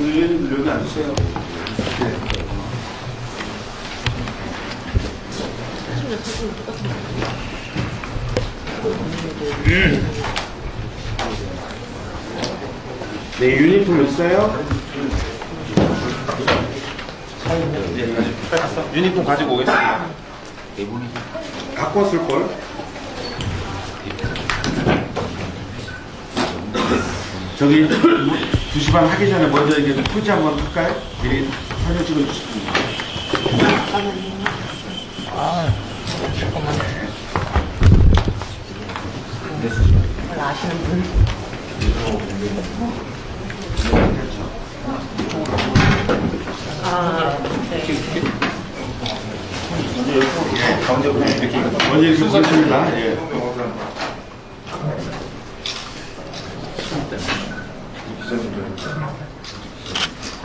의원님들 여기 앉으세요. 네, 유니폼 있어요? 유니폼 가지고 오겠습니다. 갖고 왔을걸? 저기 2시 반 하기 전에 먼저 이게 포즈 한번 할까요? 미리 사진 찍어주시면. 잠깐만요. 아시는 분? 가운데 보면 이렇게 먼저 이렇게 보겠습니다. 예.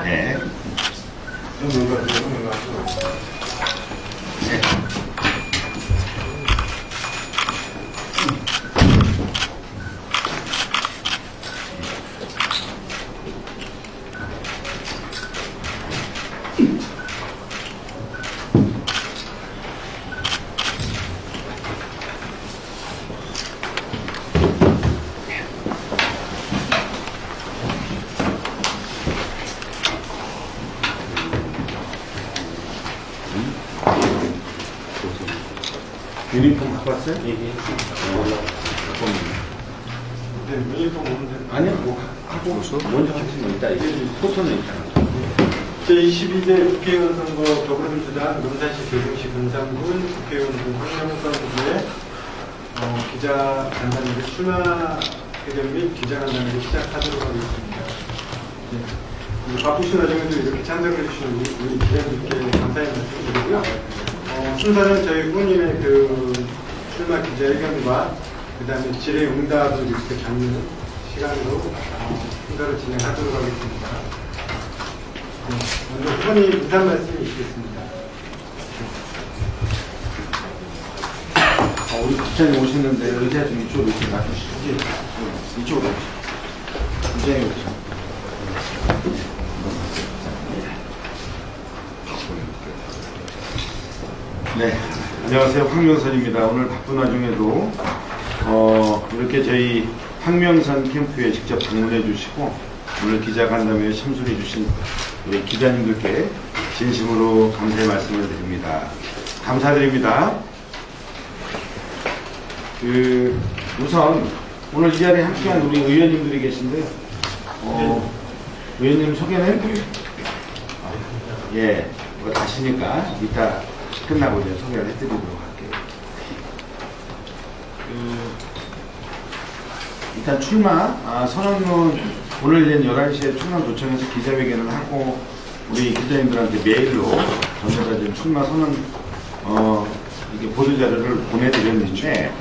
네. 유니폼 갖고 왔어요? 예. 유니폼 오는데. 아니요, 뭐, 하고, 먼저 하시면 이따, 이게 포토는 있잖아. 제22대 국회의원 선거 더불어민주당 논산시 대구시 금산군 국회의원 황명선 후보의 기자 간담회를 출마 회견 및 기자 간담회를 시작하도록 하겠습니다. 네. 바쁘신 와중에도 이렇게 참석해 주신 우리 기자님께 감사의 말씀 드리고요. 순서는 저희 후보님의 그 출마 기자회견과 그 다음에 질의응답을 이렇게 잡는 시간으로 순서를 진행하도록 하겠습니다. 네, 먼저 후보님 인사 말씀이 있겠습니다. 우리 국장님 오시는데 의자 좀 이쪽으로 이렇게 놔주시죠. 이쪽으로 오시죠. 국장님 오시죠. 네, 안녕하세요. 황명선입니다. 오늘 바쁜 와중에도 이렇게 저희 황명선 캠프에 직접 방문해 주시고 오늘 기자간담회에 참석해 주신 우리 기자님들께 진심으로 감사의 말씀을 드립니다. 감사드립니다. 우선 오늘 이 자리에 함께한 우리 의원님들이 계신데요. 의원님 소개는 예, 뭐 다시니까 이따 끝나고 이제 소개를 해드리도록 할게요. 일단 출마 선언문 오늘 이제 11시에 충남 도청에서 기자회견을 하고 우리 기자님들한테 메일로 전부 다 출마 선언 이게 보도자료를 보내드렸는데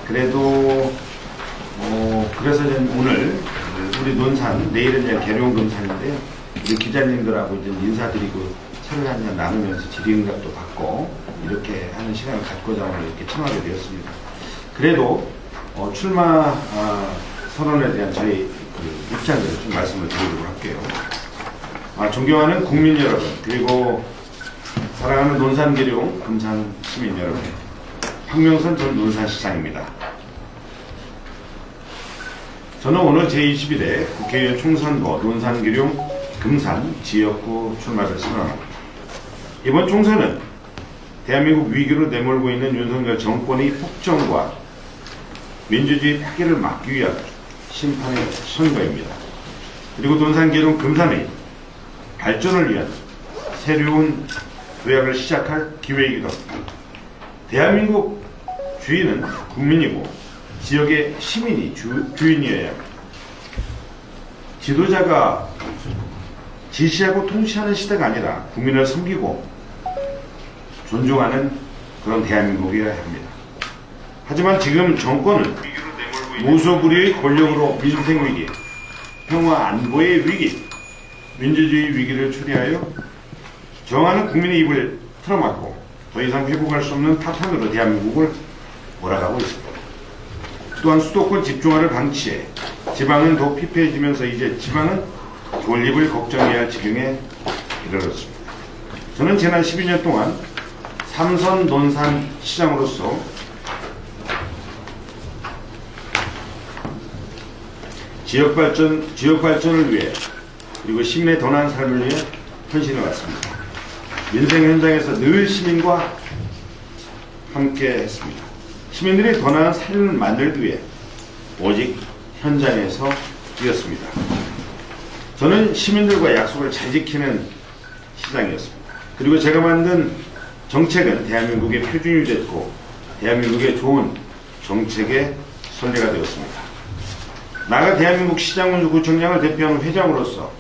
그래도 그래서 이제 오늘 우리 논산 내일은 이제 계룡금산인데요. 우리 기자님들하고 이제 인사드리고 차를 한잔 나누면서 질의응답도 받고 이렇게 하는 시간을 갖고자 오늘 이렇게 청하게 되었습니다. 그래도 출마 선언에 대한 저희 그 입장을 좀 말씀을 드리도록 할게요. 존경하는 국민 여러분 그리고 사랑하는 논산계룡 금산 시민 여러분, 황명선 전 논산시장입니다. 저는 오늘 제22대 국회의원 총선거 논산계룡 금산 지역구 출마를 선언합니다. 이번 총선은 대한민국 위기로 내몰고 있는 윤석열 정권의 폭정과 민주주의 파괴를 막기 위한 심판의 선거입니다. 그리고 논산계룡 금산의 발전을 위한 새로운 도약을 시작할 기회이기도 합니다. 대한민국 주인은 국민이고 지역의 시민이 주인이어야 합니다. 지도자가 지시하고 통치하는 시대가 아니라 국민을 섬기고 존중하는 그런 대한민국이어야 합니다. 하지만 지금 정권은 무소불위의 권력으로 민생 위기, 평화 안보의 위기, 민주주의 위기를 초래하여 정하는 국민의 입을 틀어막고 더 이상 회복할 수 없는 타탄으로 대한민국을 몰아가고 있습니다. 또한 수도권 집중화를 방치해 지방은 더 피폐해지면서 이제 지방은 존립을 걱정해야 할 지경에 이르렀습니다. 저는 지난 12년 동안 삼선 논산 시장으로서 지역 발전을 위해 그리고 시민의 더 나은 삶을 위해 헌신해 왔습니다. 민생 현장에서 늘 시민과 함께 했습니다. 시민들이 더 나은 삶을 만들기 위해 오직 현장에서 뛰었습니다. 저는 시민들과 약속을 잘 지키는 시장이었습니다. 그리고 제가 만든 정책은 대한민국의 표준이 됐고 대한민국의 좋은 정책의 선례가 되었습니다. 나아가 대한민국 시장군수 구청장을 대표하는 회장으로서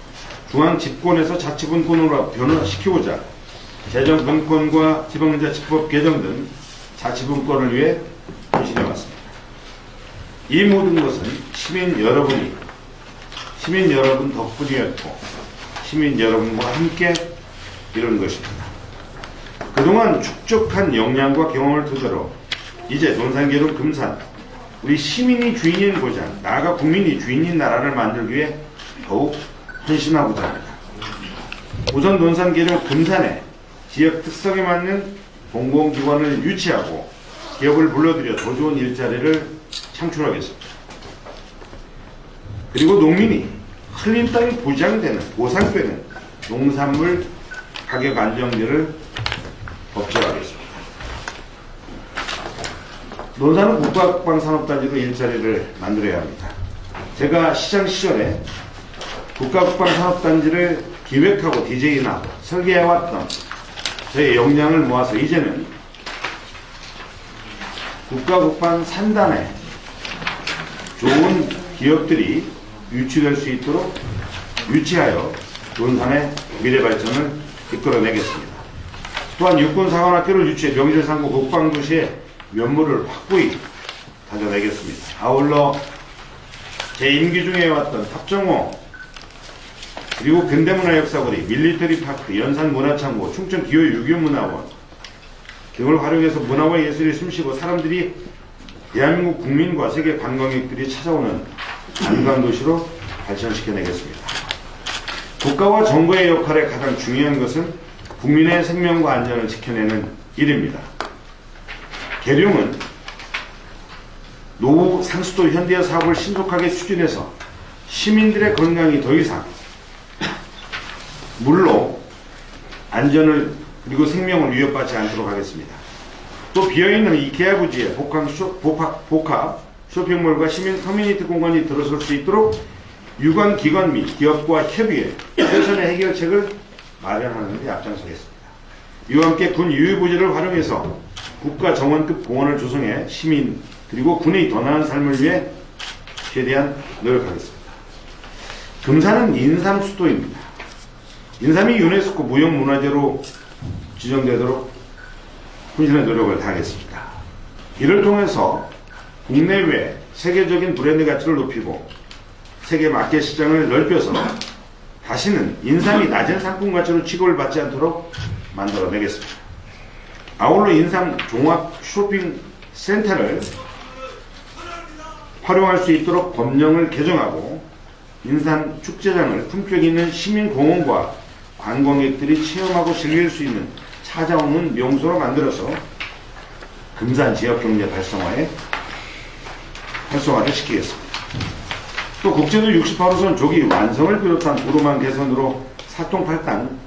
중앙 집권에서 자치분권으로 변화시키고자 재정분권과 지방자치법 개정 등 자치분권을 위해 헌신해 왔습니다. 이 모든 것은 시민 여러분 덕분이었고 시민 여러분과 함께 이룬 것입니다. 그동안 축적한 역량과 경험을 토대로 이제 논산계동 금산 우리 시민이 주인인 고장 나아가 국민이 주인인 나라를 만들기 위해 더욱 헌신하고자 합니다. 우선 논산계동 금산에 지역 특성에 맞는 공공기관을 유치하고 기업을 불러들여 더 좋은 일자리를 창출하겠습니다. 그리고 농민이 흘린 땅이 보상되는 농산물 가격 안정제를 법제화하겠습니다. 논산은 국가국방산업단지로 일자리를 만들어야 합니다. 제가 시장 시절에 국가국방산업단지를 기획하고 디자인하고 설계해왔던 저의 역량을 모아서 이제는 국가국방산단에 좋은 기업들이 유치될 수 있도록 유치하여 논산의 미래 발전을 이끌어내겠습니다. 또한 육군사관학교를 유치해 명실상부 국방도시의 면모를 확고히 다져내겠습니다. 아울러 제 임기 중에 해왔던 탑정호 그리고 근대문화역사거리, 밀리터리파크, 연산문화창고, 충청기호유교문화원 등을 활용해서 문화와 예술이 숨쉬고 사람들이 대한민국 국민과 세계 관광객들이 찾아오는 관광도시로 발전시켜내겠습니다. 국가와 정부의 역할에 가장 중요한 것은 국민의 생명과 안전을 지켜내는 일입니다. 계룡은 노후 상수도 현대화 사업을 신속하게 추진해서 시민들의 건강이 더 이상 물로 안전을 그리고 생명을 위협받지 않도록 하겠습니다. 또 비어있는 이케아 부지에 복합 쇼핑몰과 시민 커뮤니티 공간이 들어설 수 있도록 유관 기관 및 기업과 협의해 최선의 해결책을 마련하는 데 앞장서겠습니다. 이와 함께 군 유휴부지를 활용해서 국가 정원급 공원을 조성해 시민 그리고 군의 더 나은 삶을 위해 최대한 노력하겠습니다. 금산은 인삼 수도입니다. 인삼이 유네스코 무형문화재로 지정되도록 혼신의 노력을 다하겠습니다. 이를 통해서 국내외 세계적인 브랜드 가치를 높이고 세계 마켓 시장을 넓혀서 다시는 인삼이 낮은 상품 가치로 취급을 받지 않도록 만들어내겠습니다. 아울러 인삼 종합 쇼핑 센터를 활용할 수 있도록 법령을 개정하고 인삼 축제장을 품격 있는 시민공원과 관광객들이 체험하고 즐길 수 있는 찾아오는 명소로 만들어서 금산 지역경제 활성화를 시키겠습니다. 또 국제도 68호선 조기 완성을 비롯한 도로망 개선으로 사통팔당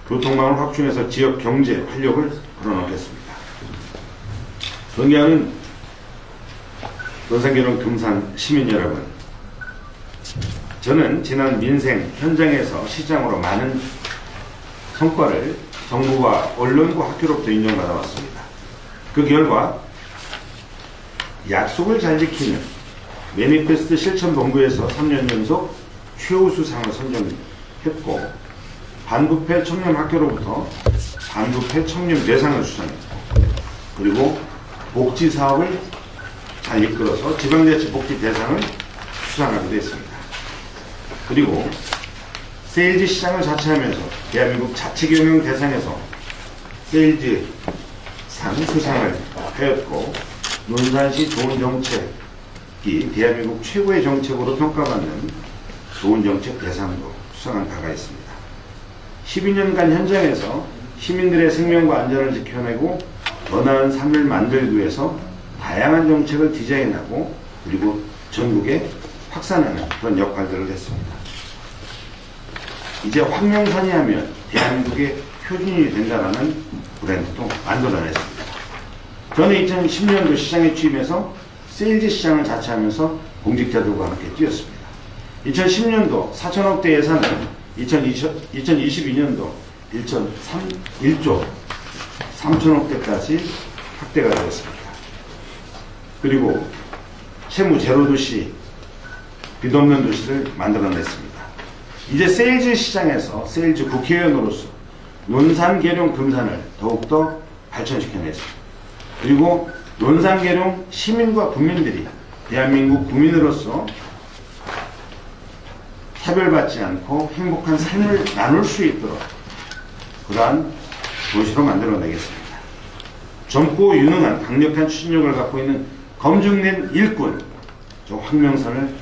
교통망을 확충해서 지역 경제 활력을 불어넣겠습니다. 존경하는 논산계동 금산 시민 여러분, 저는 지난 민생 현장에서 시장으로 많은 성과를 정부와 언론과 학교로부터 인정받아왔습니다. 그 결과 약속을 잘 지키는 매니페스트 실천본부에서 3년 연속 최우수상을 선정했고 반부패 청년 학교로부터 반부패 청년 대상을 수상했고 그리고 복지사업을 잘 이끌어서 지방자치 복지 대상을 수상하기도 했습니다. 그리고 세일즈 시장을 자처하면서 대한민국 자치경영 대상에서 세일즈상 수상을 하였고 논산시 좋은 정책이 대한민국 최고의 정책으로 평가받는 좋은 정책 대상도 수상한 바가 있습니다. 12년간 현장에서 시민들의 생명과 안전을 지켜내고 더 나은 삶을 만들기 위해서 다양한 정책을 디자인하고 그리고 전국에 확산하는 그런 역할들을 했습니다. 이제 황명산이 하면 대한민국의 표준이 된다는 브랜드도 만들어냈습니다. 저는 2010년도 시장에 취임해서 세일즈 시장을 자처하면서 공직자들과 함께 뛰었습니다. 2010년도 4천억대 예산은 2022년도 1조 3천억대까지 확대가 되었습니다. 그리고 채무 제로 도시, 빚 없는 도시를 만들어냈습니다. 이제 세일즈 시장에서 세일즈 국회의원으로서 논산, 계룡, 금산을 더욱더 발전시켜냈습니다. 그리고 논산, 계룡 시민과 국민들이 대한민국 국민으로서 차별받지 않고 행복한 삶을 나눌 수 있도록 그러한 도시로 만들어내겠습니다. 젊고 유능한 강력한 추진력을 갖고 있는 검증된 일꾼, 저 황명산을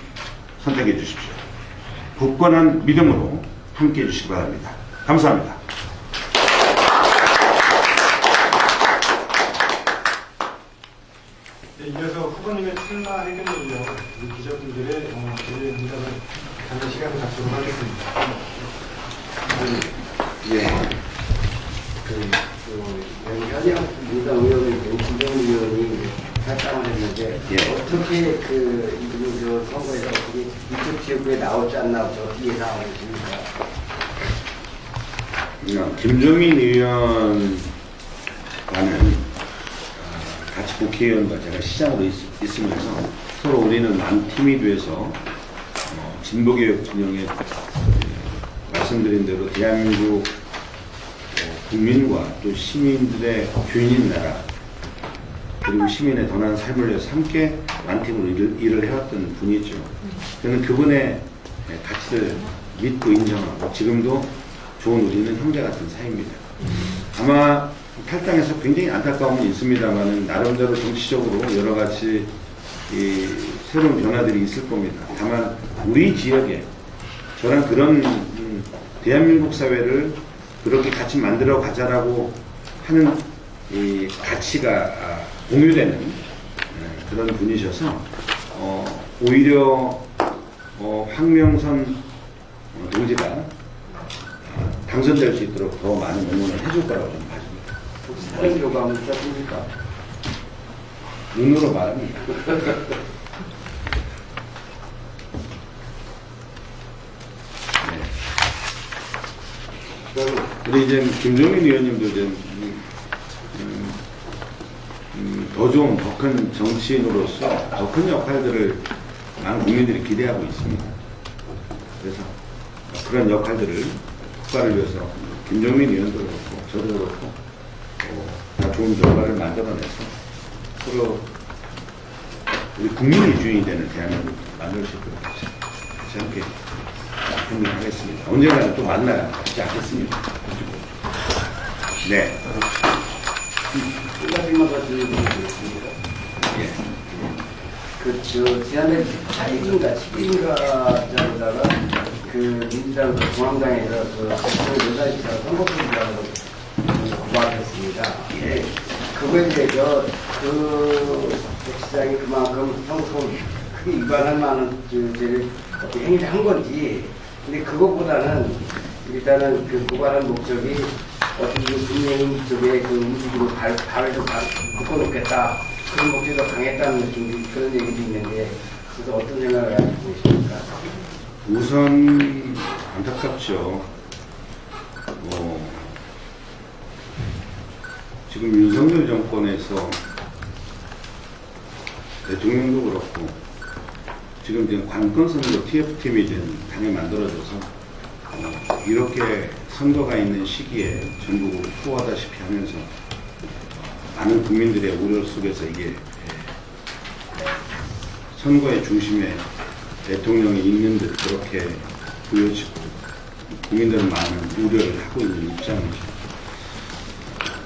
선택해 주십시오. 굳건한 믿음으로 함께 해주시기 바랍니다. 감사합니다. 네, 이어서 후보님의 출마 회견을 위해 우리 기자분들의 질의 응답을 갖는 시간을 갖도록 하겠습니다. 예. 현역 민당 의원이 김정은 의원이 탈당을 했는데 어떻게 그 선거에서 어떻게 이쪽 지역구에 나올지 안 나올지 어떻게 예상하고 있습니까? 김종인 의원과는 같이 국회의원과 제가 시장으로 있으면서 서로 우리는 한 팀이 돼서 진보개혁 진영에 말씀드린 대로 대한민국 국민과 또 시민들의 교인인 나라 그리고 시민의 더 나은 삶을 위해서 함께 한 팀으로 일을 해왔던 분이죠. 저는 그분의 가치를 믿고 인정하고 지금도 좋은 우리는 형제 같은 사이입니다. 아마 탈당해서 굉장히 안타까움은 있습니다만 나름대로 정치적으로 여러 가지 새로운 변화들이 있을 겁니다. 다만 우리 지역에 저는 그런 대한민국 사회를 그렇게 같이 만들어 가자라고 하는 이 가치가 공유되는 그런 분이셔서 오히려 황명선 동지가 당선될 수 있도록 더 많은 응원을 해줄 거라고 저는 봐집니다. 혹시 사진 요구하면 있었습니까? 눈으로 말합니다. 우리 이제 김종인 의원님도 이제 더 좋은 더 큰 정치인으로서 더 큰 역할들을 많은 국민들이 기대하고 있습니다. 그래서 그런 역할들을 국가를 위해서 김종인 의원도 그렇고 저도 그렇고 다 좋은 결과를 만들어내서 서로 우리 국민이 주인이 되는 대한민국 만들 수 있도록 같이 함께 행동하겠습니다. 언젠가는 또 만나야 하지 않겠습니까? 네. 한 가지만 더 질문드리겠습니다. 지난해 8일인가 민주당 중앙당에서 노사시장 선거법이라고 고발했습니다. 그거에 대해서 시장이 그만큼 선거법 크게 위반할 만한 행위를 한 건지, 근데 그것보다는 일단은 그 고발한 목적이 어떻게 국민의힘 쪽에 그 움직임을 발을 좀 묶어놓겠다, 그런 목적이 더 강했다는 느낌, 그런 얘기도 있는데, 그래서 어떤 생각을 가지고 계십니까? 우선 안타깝죠. 지금 윤석열 정권에서 대통령도 그렇고 지금 이제 관건선거 TF팀이 당에 만들어져서 이렇게 선거가 있는 시기에 전국으로 투어하다시피 하면서 많은 국민들의 우려 속에서 이게 선거의 중심에 대통령이 있는 듯 그렇게 보여지고 국민들은 많은 우려를 하고 있는 입장이죠.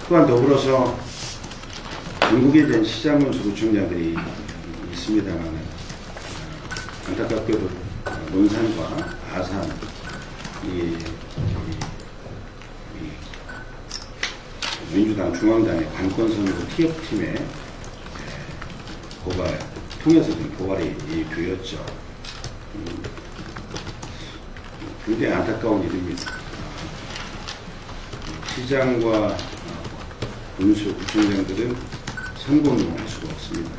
또한 더불어서 전국에 대한 시장군수구청장들이 있습니다만 안타깝게도 논산과 아산 민주당 중앙당의 관건선거 TF팀의 고발 통해서 좀 고발이 되었죠. 굉장히 안타까운 일입니다. 시장과 군수, 구청장들은 선거운동을 할 수가 없습니다.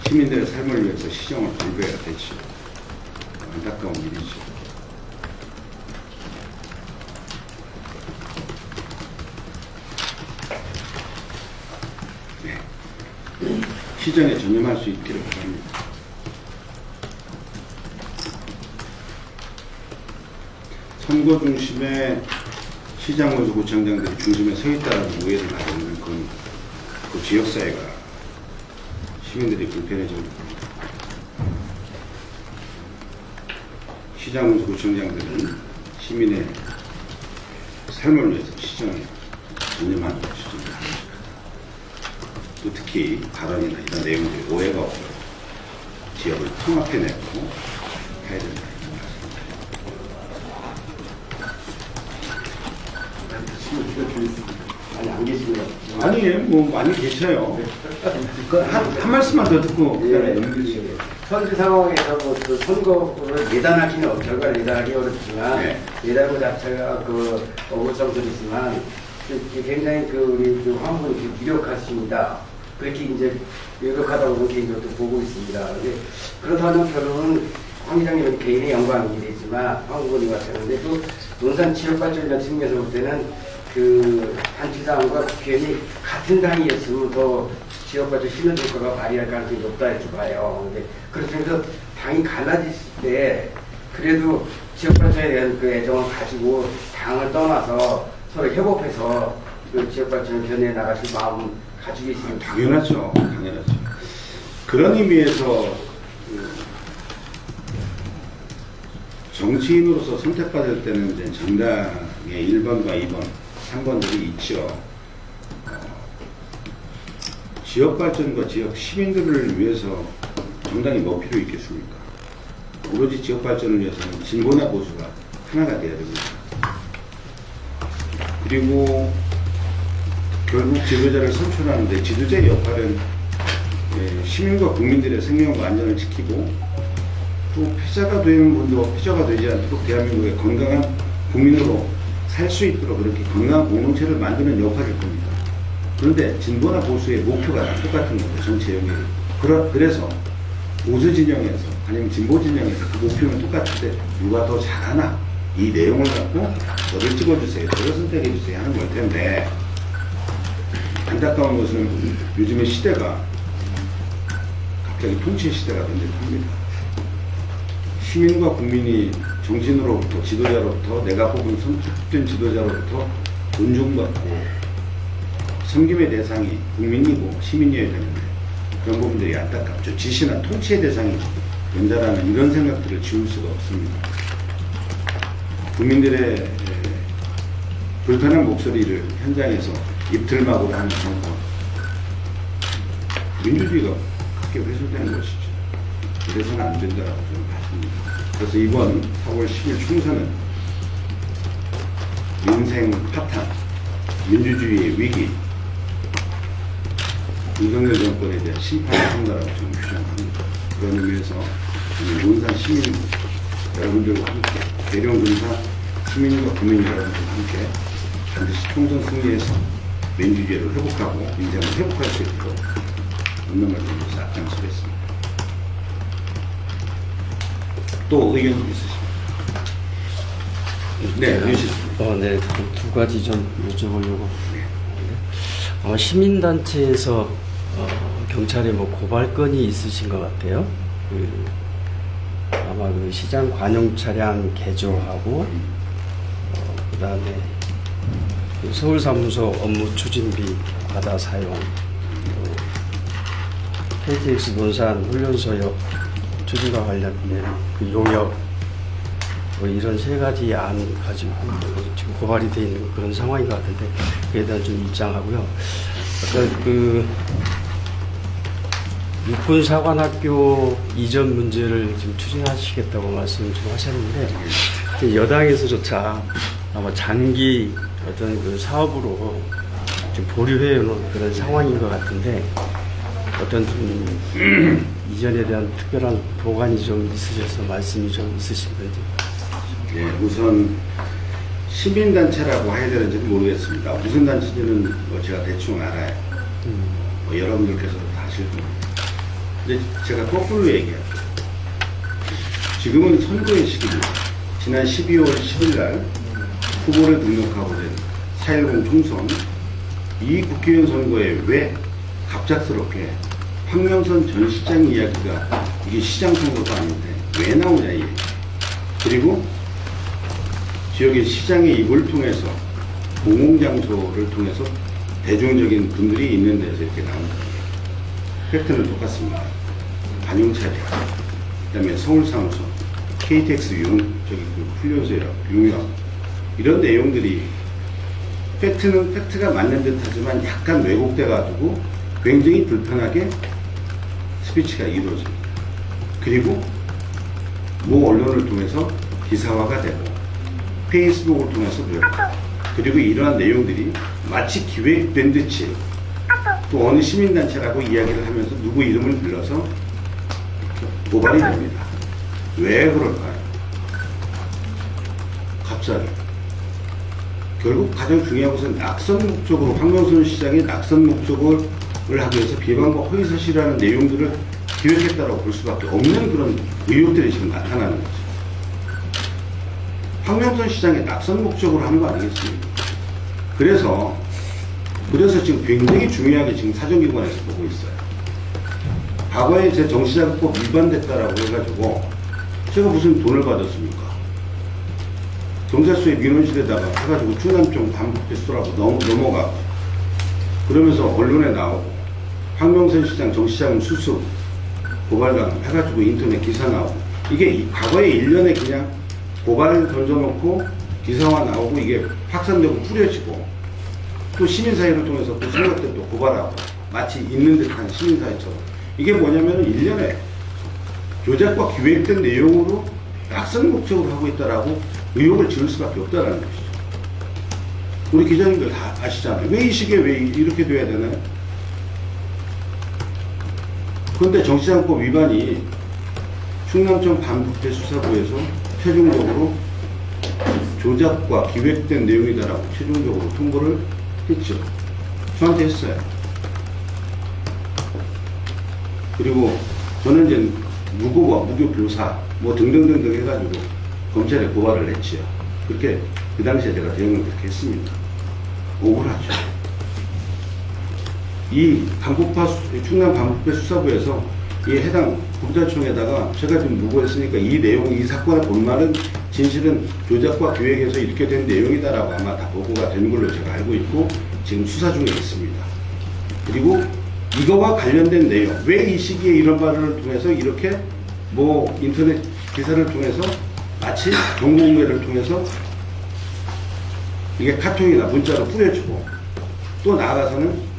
시민들의 삶을 위해서 시정을 돌봐야 되죠. 안타까운 일이죠. 네. 시정에 전념할 수 있기를 바랍니다. 선거 중심에 시장과 구청장들이 중심에 서 있다는 오해를 가지는 그 지역사회가 시민들이 불편해집니다. 시장과 구청장들은 시민의 삶을 위해서 시정에 전념하는 것이죠. 또 특히 발언이나 이런 내용들이 오해가 없도록 지역을 통합해내고 해야 된다. 아니, 안 계십니다. 아니, 뭐, 많이 계셔요. 한 말씀만 더 듣고, 그다음에 넘기시죠. 현재 상황에서 그 선거를 결과를 예단하기 어렵지만, 네. 예단한 것 자체가 그 어불성설이지만, 굉장히 우리 황분이 유력하십니다. 그렇게 이제 유력하다고 저는 개인적으로 보고 있습니다. 근데 그렇다면 결론은 황 기장님은 개인의 영광이 되지만, 황분이 같았는데 또 논산 지역발전이라는 측면에서 볼 때는 그 단체장과 국회의원이 같은 당이었으면 더 지역발전 시는 효과가 발휘할 가능성이 높다 이렇게 봐요. 근데 그렇다면서 당이 갈라졌을 때 그래도 지역발전에 대한 그 애정을 가지고 당을 떠나서 서로 협업해서 그 지역발전을 견해 나가실 마음 가지고 계시는 당연하죠. 당연하죠. 그런 의미에서 정치인으로서 선택받을 때는 이제 정당의 1번과 2번, 3번들이 있죠. 지역 발전과 지역 시민들을 위해서 정당이 뭐 필요 있겠습니까? 오로지 지역 발전을 위해서는 진보나 보수가 하나가 돼야 됩니다. 그리고 결국 지도자를 선출하는데 지도자의 역할은 시민과 국민들의 생명과 안전을 지키고 또 패자가 되는 분도 패자가 되지 않도록 대한민국의 건강한 국민으로 살 수 있도록 그렇게 건강한 공동체를 만드는 역할일 겁니다. 그런데 진보나 보수의 목표가 다 똑같은 거죠. 정치의 연결이. 그래서 보수 진영에서 아니면 진보 진영에서 그 목표는 똑같을 때 누가 더 잘하나 이 내용을 갖고 저를 찍어주세요. 저를 선택해주세요 하는 걸 텐데 안타까운 것은 요즘의 시대가 갑자기 통치 시대가 된 듯합니다. 시민과 국민이 정치인으로부터 지도자로부터 내가 뽑은 선택된 지도자로부터 존중받고 섬김의 대상이 국민이고 시민이어야 되는데 그런 부분들이 안타깝죠. 지시나 통치의 대상이 연달아는 이런 생각들을 지울 수가 없습니다. 국민들의 불편한 목소리를 현장에서 입틀막으로 하는 정권, 민주주의가 크게 훼손되는 것이죠. 그래서는 안 된다고 저는 봤습니다. 그래서 이번 4월 10일 총선은 민생 파탄, 민주주의의 위기, 윤석열 정권에 대한 심판을 한다라고 저는 규정합니다. 그런 의미에서 논산 시민 여러분들과 함께, 대령군사 시민과 국민 여러분들과 함께 반드시 총선 승리해서 민주주의를 회복하고 민생을 회복할 수 있도록 운명을 위해서 앞장서겠습니다. 또 의견 있으십니까? 네, 네, 두 가지 좀 여쭤보려고. 아마 시민단체에서 경찰에 뭐 고발건이 있으신 것 같아요. 아마 그 시장 관용 차량 개조하고, 그다음에 그 서울사무소 업무 추진비 과다 사용, KTX 논산 훈련소역 추진과 관련된 그 용역, 뭐 이런 세 가지 안 가지고 지금 고발이 돼 있는 그런 상황인 것 같은데 그에 대한 좀 입장하고요. 아까 그 육군사관학교 이전 문제를 지금 추진하시겠다고 말씀 좀 하셨는데 여당에서조차 아마 장기 어떤 그 사업으로 좀 보류해 놓은 그런 상황인 것 같은데 어떤 이전에 대한 특별한 보관이 좀 있으셔서 말씀이 좀 있으신 건지. 예, 우선 시민단체라고 해야 되는지는 모르겠습니다. 무슨 단체인지는 제가 대충 알아요. 여러분들께서도 다 아실 겁니다. 근데 제가 거꾸로 얘기할게요. 지금은 선거의 시기입니다. 지난 12월 10일 날 후보를 등록하고 된 4.10 총선, 이 국회의원 선거에 왜 갑작스럽게 황명선 전 시장 이야기가, 이게 시장 선거도 아닌데 왜 나오냐 이 얘기. 그리고 지역의 시장의 입을 통해서 공공장소를 통해서 대중적인 분들이 있는 데서 이렇게 나온다. 팩트는 똑같습니다. 반용차량, 그 다음에 서울사무소, KTX 훈련소역, 용역, 이런 내용들이 팩트는 팩트가 맞는 듯 하지만 약간 왜곡돼가지고 굉장히 불편하게 스피치가 이루어집니다. 그리고 모 언론을 통해서 기사화가 되고 페이스북을 통해서 그래요. 그리고 이러한 내용들이 마치 기획된 듯이 또 어느 시민단체라고 이야기를 하면서 누구 이름을 불러서 고발이 됩니다. 왜 그럴까요? 갑자기. 결국 가장 중요한 것은 낙선 목적으로, 황명선 시장이 낙선 목적을 하기 위해서 비방과 허위사실이라는 내용들을 기획했다고 볼 수밖에 없는 그런 의혹들이 지금 나타나는 거죠. 황명선 시장의 낙선 목적으로 하는 거 아니겠습니까? 그래서 지금 굉장히 중요하게 지금 사정기관에서 보고 있어요. 과거에 제 정치자금법 위반됐다라고 해가지고 제가 무슨 돈을 받았습니까? 경찰서의 민원실에다가 해가지고 충남청 반복됐더라고 넘어가고 그러면서 언론에 나오고 황명선 시장 정치자금 수수 고발당 해가지고 인터넷 기사 나오고 이게 과거에 1년에 그냥 고발을 던져놓고 기사화 나오고 이게 확산되고 뿌려지고 또 시민사회를 통해서 또 선거 때 또 고발하고 마치 있는 듯한 시민사회처럼 이게 뭐냐면 1년에 조작과 기획된 내용으로 낙선 목적으로 하고 있다라고 의혹을 지을 수밖에 없다라는 것이죠. 우리 기자님들 다 아시잖아요. 왜 이 시기에 왜 이렇게 돼야 되나요? 그런데 정치자금법 위반이 충남청 반부패 수사부에서 최종적으로 조작과 기획된 내용이다라고 최종적으로 통보를 했죠. 저한테 했어요. 그리고 저는 이제 무고와 무교교사 뭐 등등등등 해가지고 검찰에 고발을 했지요. 그렇게 그 당시에 제가 대응을 그렇게 했습니다. 억울하죠. 이 충남 반부패 수사부에서 이 해당 검찰청에다가 제가 지금 무고했으니까 이 내용, 이 사건의 본말은 진실은 조작과 기획에서 이렇게 된 내용이다라고 아마 다 보고가 된 걸로 제가 알고 있고 지금 수사 중에 있습니다. 그리고 이거와 관련된 내용, 왜 이 시기에 이런 발언을 통해서 이렇게 뭐 인터넷 기사를 통해서 마치 정보공개를 통해서 이게 카톡이나 문자로 뿌려주고 또 나아가서는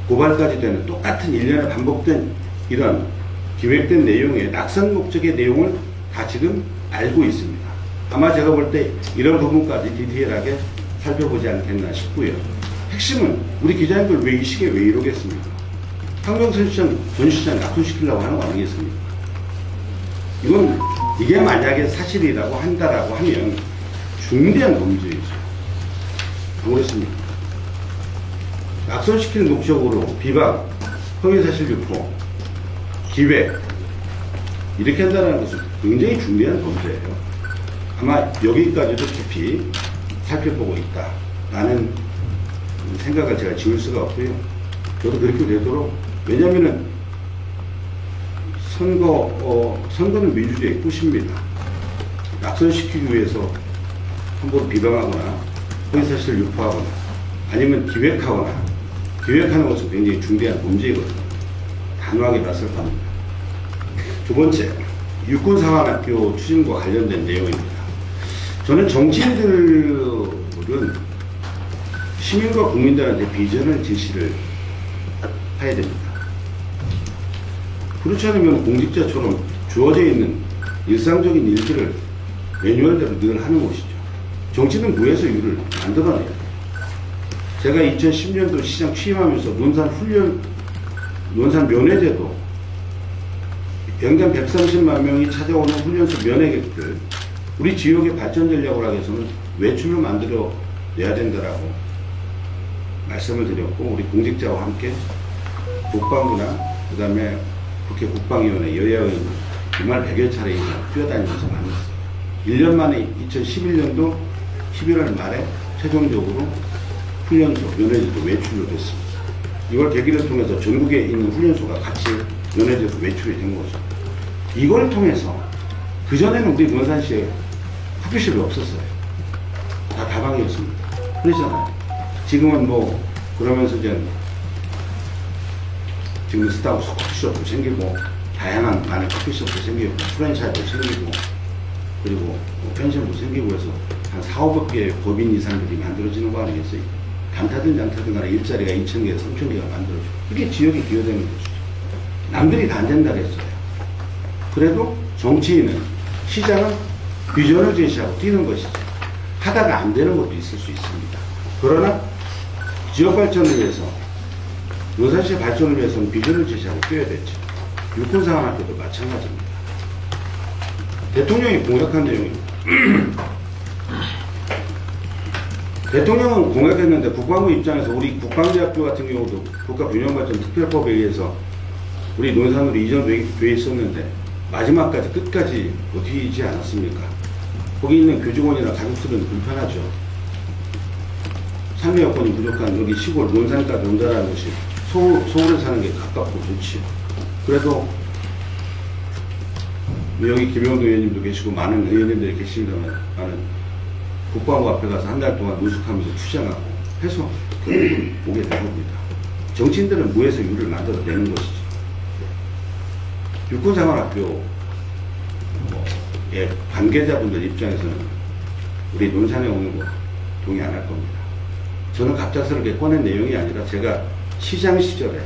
고발까지 되는 똑같은 1년에 반복된 이런 기획된 내용의 낙선 목적의 내용을 다 지금 알고 있습니다. 아마 제가 볼 때 이런 부분까지 디테일하게 살펴보지 않겠나 싶고요. 핵심은 우리 기자님들 왜 이 시기에 왜 이러겠습니까? 황명선 시장, 전 시장 낙선시키려고 하는 거 아니겠습니까? 이게 만약에 사실이라고 한다라고 하면 중대한 범죄이죠. 안 그렇습니까? 낙선시키는 목적으로 비방, 허위사실 유포, 기획 이렇게 한다는 것은 굉장히 중대한 범죄예요. 아마 여기까지도 깊이 살펴보고 있다라는 생각을 제가 지울 수가 없고요. 저도 그렇게 되도록, 왜냐하면 선거는 민주주의의 꽃입니다. 낙선시키기 위해서 함부로 비방하거나 허위사실 유포하거나 아니면 기획하는 것은 굉장히 중대한 범죄이거든요. 단호하게 맞설 겁니다. 두 번째, 육군사관학교 추진과 관련된 내용입니다. 저는 정치인들은 시민과 국민들한테 비전을 제시를 해야 됩니다. 그렇지 않으면 공직자처럼 주어져 있는 일상적인 일들을 매뉴얼대로 늘 하는 것이죠. 정치는 무에서 유를 만들어내요. 제가 2010년도 시장 취임하면서 논산 면회제도 연간 130만 명이 찾아오는 훈련소 면회객들, 우리 지역의 발전 전략을 하기 위해서는 외출을 만들어 내야 된다라고 말씀을 드렸고, 우리 공직자와 함께 국방부나 그 다음에 국회 국방위원회 여야의 주말 100여 차례 이상 뛰어다니면서 만났어요. 1년 만에 2011년도 11월 말에 최종적으로 훈련소 면회제도 외출로 됐습니다. 이걸 계기를 통해서 전국에 있는 훈련소가 같이 면회제도 외출이 된 거죠. 이걸 통해서 그전에는 우리 논산시에 커피숍이 없었어요. 다 다방이었습니다. 그러잖아요. 지금은 뭐 그러면서 이제 지금 스타벅스 커피숍도 생기고 다양한 많은 커피숍도 생기고 프랜차이즈도 생기고 그리고 뭐 펜션도 생기고 해서 한 4, 500개의 법인 이상들이 만들어지는 거 아니겠어요? 단타든 장타든 간에 일자리가 2,000개, 3,000개가 만들어지고 이게 지역이 기여되는 것이죠. 남들이 다 안 된다고 했어요. 그래도 정치인은, 시장은 비전을 제시하고 뛰는 것이죠. 하다가 안 되는 것도 있을 수 있습니다. 그러나 지역 발전을 위해서, 논산시의 발전을 위해서는 비전을 제시하고 뛰어야 되죠. 육군사관학교도 마찬가지입니다. 대통령이 공약한 내용입니다. 대통령은 공약했는데 국방부 입장에서 우리 국방대학교 같은 경우도 국가균형발전 특별법에 의해서 우리 논산으로 이전돼 있었는데 마지막까지 끝까지 버티지 않았습니까? 거기 있는 교직원이나 가족들은 불편하죠. 삶의 여건이 부족한 여기 시골 논산까지 온다는 것이 서울에 사는 게 가깝고 좋지요. 그래도 여기 김영도 의원님도 계시고 많은 의원님들이 계십니다만 국방부 앞에 가서 한 달 동안 노숙하면서 투쟁하고 해서 결국은 오게 된 겁니다. 정치인들은 무에서 유를 만들어내는 것이죠. 육군사관학교의 관계자분들 입장에서는 우리 논산에 오는 거 동의 안 할 겁니다. 저는 갑작스럽게 꺼낸 내용이 아니라 제가 시장 시절에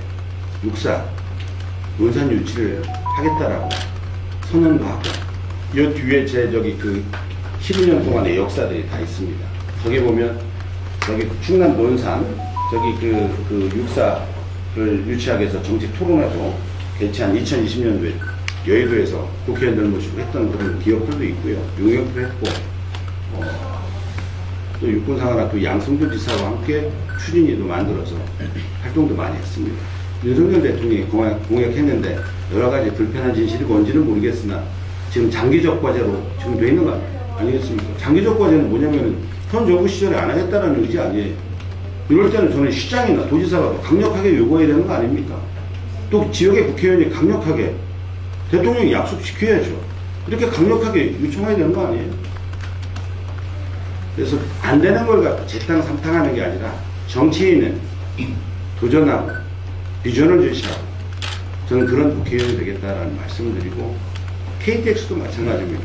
육사 논산 유치를 하겠다라고 선언도 하고 이 뒤에 제 저기 그 12년 동안의 역사들이 다 있습니다. 저기 보면 저기 충남 논산 저기 그 육사를 유치하기 위해서 정책 토론회도 개최한 2020년도에 여의도에서 국회의원들 모시고 했던 그런 기업들도 있고요. 용역도 했고 또 육군사관학교 양승조 지사와 함께 추진위도 만들어서 활동도 많이 했습니다. 윤석열 대통령이 공약했는데 여러 가지 불편한 진실이 뭔지는 모르겠으나 지금 장기적 과제로 지금 돼 있는 거 아니겠습니까? 장기적 과제는 뭐냐면은 현 정부 시절에 안 하겠다는 의지 아니에요. 이럴 때는 저는 시장이나 도지사가 강력하게 요구해야 되는 거 아닙니까? 또 지역의 국회의원이 강력하게 대통령이 약속시켜야죠. 이렇게 강력하게 요청해야 되는 거 아니에요? 그래서 안 되는 걸 제땅 삼탕하는 게 아니라 정치인은 도전하고 비전을 제시하고 저는 그런 국회의원이 되겠다라는 말씀을 드리고 KTX도 마찬가지입니다.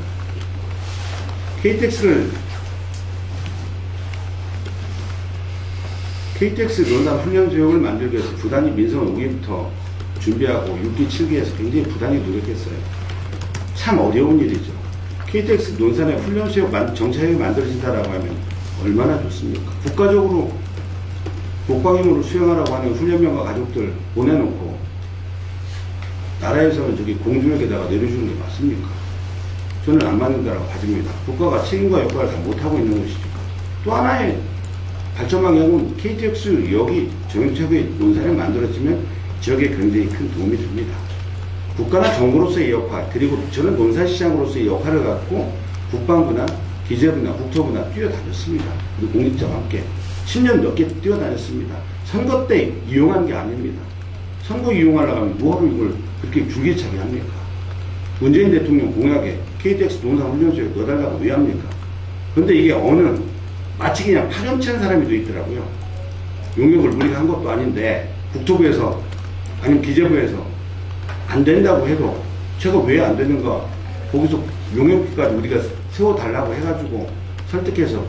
KTX 논산 훈련소역을 만들기 위해서 부단히 민선 5기부터 준비하고 6기, 7기에서 굉장히 부단히 노력했어요. 참 어려운 일이죠. KTX 논산의 훈련소역 정차역이 만들어진다라고 하면 얼마나 좋습니까? 국가적으로 국방임무를 수행하라고 하는 훈련병과 가족들 보내놓고 나라에서는 저기 공중역에다가 내려주는 게 맞습니까? 저는 안 맞는다라고 봐집니다. 국가가 책임과 역할을 다 못하고 있는 것이죠. 또 하나의 발전 방향은 KTX역이 정착의 논산에 만들어지면 지역에 굉장히 큰 도움이 됩니다. 국가나 정부로서의 역할, 그리고 저는 논산시장으로서의 역할을 갖고 국방부나 기재부나 국토부나 뛰어다녔습니다. 그리고 공직자와 함께 10년 넘게 뛰어다녔습니다. 선거 때 이용한 게 아닙니다. 선거 이용하려고 하면 뭐하러 이걸 그렇게 줄기차게 합니까? 문재인 대통령 공약에 KTX 논산 훈련소에 넣어달라고 왜 합니까? 근데 이게 마치 그냥 파렴치한 사람이 또 있더라고요. 용역을 우리가 한 것도 아닌데 국토부에서 아니면 기재부에서 안 된다고 해도 제가 왜 안 되는가 거기서 용역비까지 우리가 세워달라고 해가지고 설득해서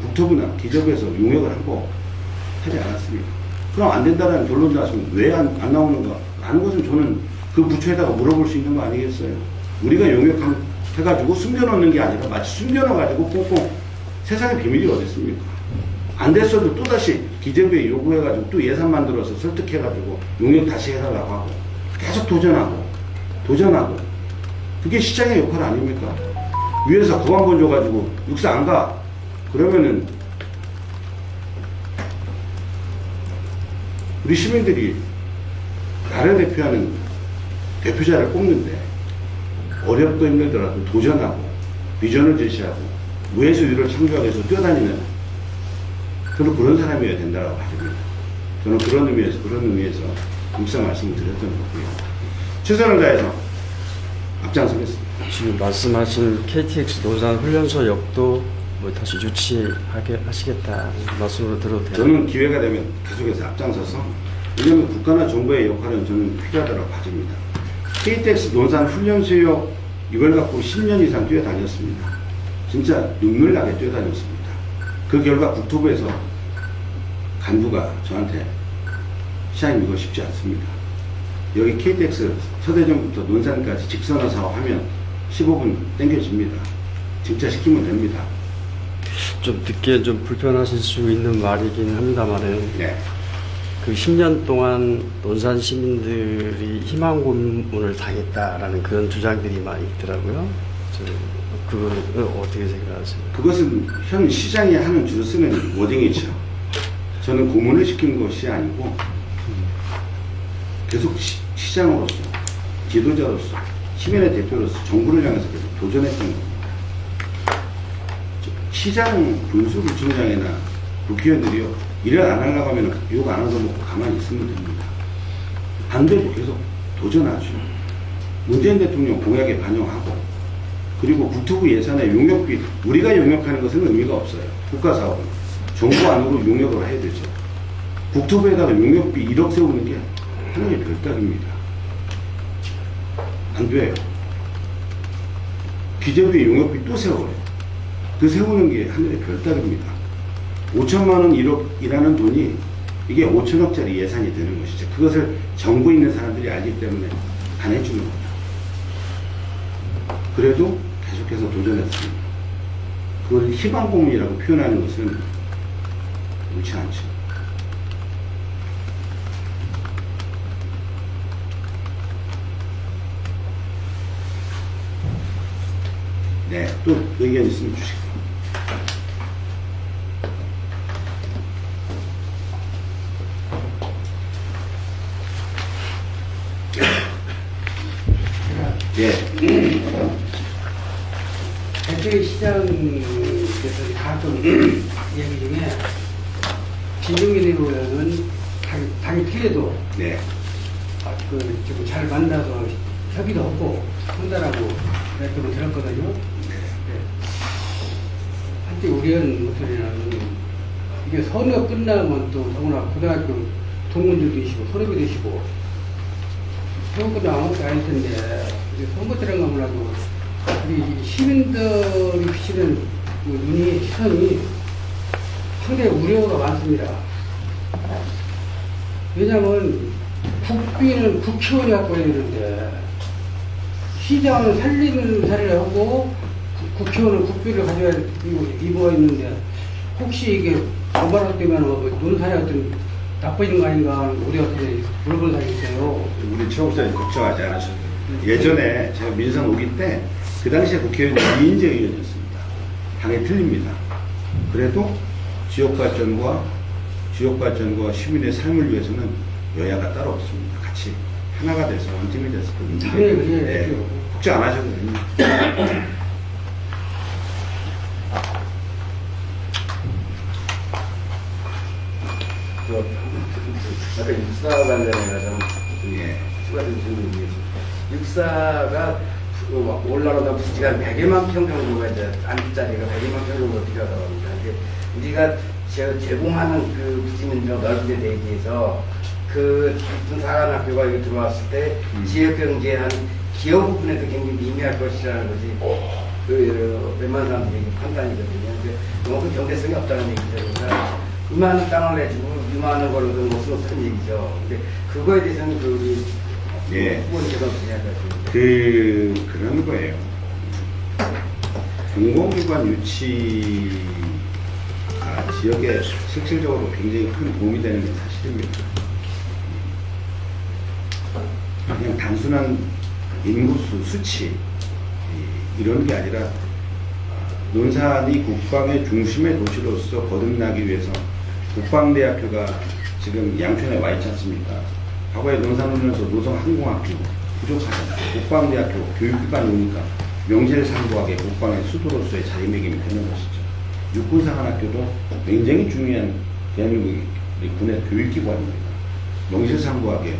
국토부나 기재부에서 용역을 하고 하지 않았습니다. 그럼 안 된다는 결론이 나왔으면 왜 안 나오는가 하는 것은 저는 그 부처에다가 물어볼 수 있는 거 아니겠어요? 우리가 용역한 해가지고 숨겨놓는 게 아니라 마치 숨겨놔가지고 꽁꽁 세상에 비밀이 어디 있습니까? 안 됐어도 또다시 기재부에 요구해가지고 또 예산 만들어서 설득해가지고 용역 다시 해달라고 하고 계속 도전하고 그게 시장의 역할 아닙니까? 위에서 법 한 번 줘가지고 육사 안 가. 그러면은 우리 시민들이 나를 대표하는 대표자를 뽑는데 어렵고 힘들더라도 도전하고 비전을 제시하고 무에서 유를 창조하기 위해서 뛰어다니는 저는 그런 사람이어야 된다고 봐집니다. 저는 그런 의미에서 육사 말씀을 드렸던 거고요. 최선을 다해서 앞장서겠습니다. 지금 말씀하신 KTX 논산 훈련소 역도 뭐 다시 유치하시겠다 말씀으로 들어도 돼요? 저는 기회가 되면 계속해서 앞장서서 왜냐하면 국가나 정부의 역할은 저는 필요하다고 봐집니다. KTX 논산 훈련소역 이걸 갖고 10년 이상 뛰어다녔습니다. 진짜 눈물 나게 뛰어다녔습니다. 그 결과 국토부에서 간부가 저한테 시장님 이거 쉽지 않습니다. 여기 KTX 서대전부터 논산까지 직선화 사업하면 15분 땡겨집니다. 진짜 시키면 됩니다. 좀 듣기에 좀 불편하실 수 있는 말이긴 합니다만은 네. 그 10년 동안 논산 시민들이 희망 고문을 당했다라는 그런 주장들이 많이 있더라고요. 그걸 어떻게 생각하세요? 그것은 현 시장이 하는 주로 쓰는 워딩이죠. 저는 고문을 시킨 것이 아니고 계속 시장으로서 지도자로서 시민의 대표로서 정부를 향해서 계속 도전했던 겁니다. 시장 군수구청장이나 국회의원들이요 일을 안 하려고 하면 욕 안 얻어먹고 가만히 있으면 됩니다. 반대로 계속 도전하죠. 문재인 대통령 공약에 반영하고 그리고 국토부 예산의 용역비 우리가 용역하는 것은 의미가 없어요. 국가사업은 정부 안으로 용역을 해야 되죠. 국토부에다가 용역비 1억 세우는 게 하늘의 별따기입니다. 안 돼요. 기재부에 용역비 또 세워요. 그 세우는 게 하늘의 별따기입니다. 5천만 원 1억이라는 돈이 이게 5천억짜리 예산이 되는 것이죠. 그것을 정부에 있는 사람들이 알기 때문에 안 해주는 거죠. 그래도 계속해서 도전했습니다. 그걸 희망고문이라고 표현하는 것은 옳지 않죠. 네, 또 의견 있으면 주시고. 예. 대표의 시장께서 가끔 얘기 중에 김종민 의원은 당이 틀려도 네. 지금 잘 만나서 협의도 하고 한다라고 말씀을 들었거든요. 네. 한때 우리 의원 목소리는 이게 선거 끝나면 또 더구나 고등학교 동문들도 있고 선후배도 있고 선거도 아무것도 아닐 텐데 선거 들어가면 하고 우리 시민들이 비치는 눈이 시선이 상당히 우려가 많습니다. 왜냐하면 국비는 국회의원이 갖고 해야 되는데 시장은 살리는 사례를 하고 국회의원은 국비를 가져야 이부가 있는데 혹시 이게 고발할 때면 논산에 어떤 나빠지는 거 아닌가 하는 우리가 물어보는 사람이 있어요. 우리 최 목사님 걱정하지 않으셔도 돼요. 예전에 제가 민선 오기 때 그 당시에 국회의원이 이인재 의원이었습니다. 당이 틀립니다. 그래도 지역발전과 시민의 삶을 위해서는 여야가 따로 없습니다. 같이 하나가 돼서 원팀이 됐을 겁니다. 네, 걱정 안 하셔도 됩니다. 아까 육사 관련해서 예. 추가된 질문이 육사가 올라오다 부지가 100여만 평 정도가 이제 안자리가 100여만 평 정도 필요하다고 합니다. 근데 우리가 제공하는 그 부지면적 넓게 대비해서 그 사관학교가 여기 들어왔을 때 지역 경제한 기업 부분에도 굉장히 미미할 것이라는 것이 그 웬만한 사람들이 판단이거든요. 근데 너무 경제성이 없다는 얘기죠. 그러니까 이만한 땅을 내주고 이만한 걸로 무슨 어떤 얘기죠. 근데 그거에 대해서는 그 우리 예. 후보님께서 어떻게 생각하십니까? 그런 거예요. 공공기관 유치가 지역에 실질적으로 굉장히 큰 도움이 되는 게 사실입니다. 그냥 단순한 인구수, 수치 이런 게 아니라 논산이 국방의 중심의 도시로서 거듭나기 위해서 국방대학교가 지금 양촌에 와 있지 않습니까? 과거에 논산훈련소 노성항공학교 부족하잖아요. 국방대학교 교육기관이 오니까 명실상부하게 국방의 수도로서의 자리매김이 되는 것이죠. 육군사관학교도 굉장히 중요한 대한민국 군의 교육기관입니다. 명실상부하게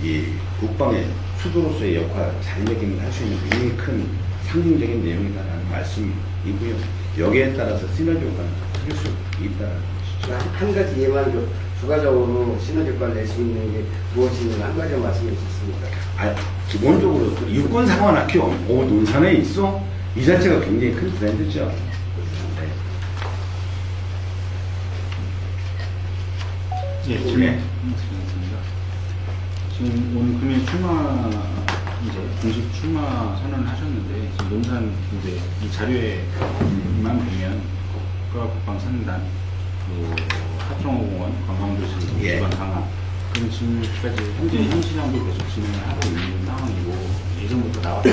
이 국방의 수도로서의 역할, 자리매김을 할 수 있는 굉장히 큰 상징적인 내용이다라는 말씀이고요. 여기에 따라서 시너지 효과는 찾을 수 있다는 것이죠. 한 가지 예만 추가적으로 시너지 효과를 낼 수 있는 게 무엇인지 한 가지 말씀해 주셨습니다. 기본적으로 육군사관학교 논산에 있어? 이 자체가 굉장히 큰 브랜드죠. 예, 질문 드리겠습니다. 지금 오늘 금일 이제 공식 출마 선언을 하셨는데, 지금 논산 이제 이 자료에만 보면 국가국방산단, 하청호공원, 관광도시 기반 강화, 그럼 지금까지 현재 현시장도 계속 진행을 하고 있는 상황이고, 예전부터 나왔던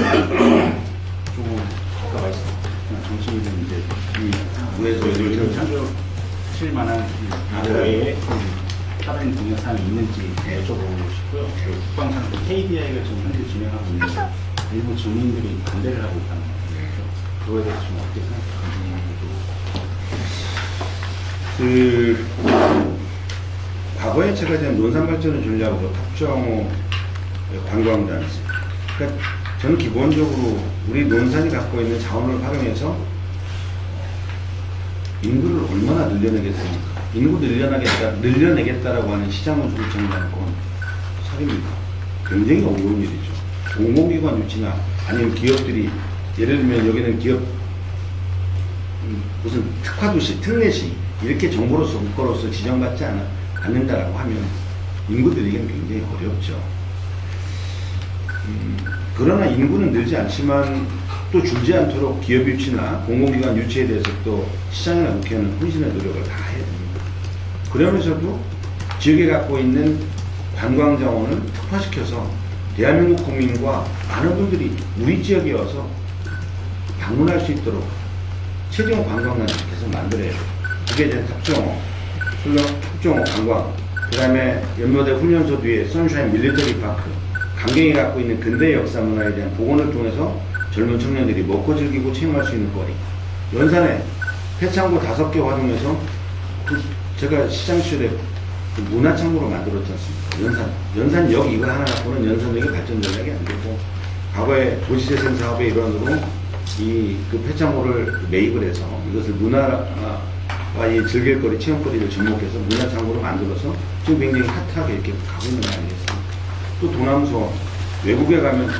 조금 아까 말씀하신 정치인은 이제 그래서 요즘 참조하실 만한 외에 다른 동영상이 있는지 여쭤보고 싶고요. 국방산업 KDI가 지금 현재 진행하고 있는 일부 증인들이 반대를 하고 있다는 거죠. 그거에 대해서 좀 어떻게 생각하시는지. 과거에 제가 이제 논산발전을 전략으로 탑정호 관광단지. 그러니까 저는 기본적으로 우리 논산이 갖고 있는 자원을 활용해서 인구를 얼마나 늘려내겠습니까? 인구 늘려내겠다라고 하는 시장을 조정하는 건 사립니다. 굉장히 어려운 일이죠. 공공기관 유치나 아니면 기업들이 예를 들면 여기는 기업 무슨 특화도시, 특례시 이렇게 정보로서 국가로서 지정받지 않는다라고 하면 인구 늘리기는 굉장히 어렵죠. 그러나 인구는 늘지 않지만 또 줄지 않도록 기업 유치나 공공기관 유치에 대해서 또 시장이나 국회는 혼신의 노력을 다 해야 됩니다. 그러면서도 지역에 갖고 있는 관광 자원을 특화시켜서 대한민국 국민과 많은 분들이 우리 지역에 와서 방문할 수 있도록 최종 관광단을 계속 만들어야 돼요. 그게 이제 탑정호 관광, 그 다음에 연로대 훈련소 뒤에 선샤인 밀리터리 파크, 강경이 갖고 있는 근대 역사 문화에 대한 복원을 통해서 젊은 청년들이 먹고 즐기고 체험할 수 있는 거리. 연산에 폐창고 5개 활용해서 제가 시장 시절에 문화창고로 만들었지 않습니까? 연산역 이거 하나 갖고는 연산역이 발전 전략이 안 되고, 과거에 도시재생 사업의 일환으로 그 폐창고를 매입을 해서 이것을 문화와 이 즐길거리, 체험거리를 접목해서 문화창고로 만들어서 지금 굉장히 핫하게 이렇게 가고 있는 거 아니겠습니까? 또 도남소, 외국에 가면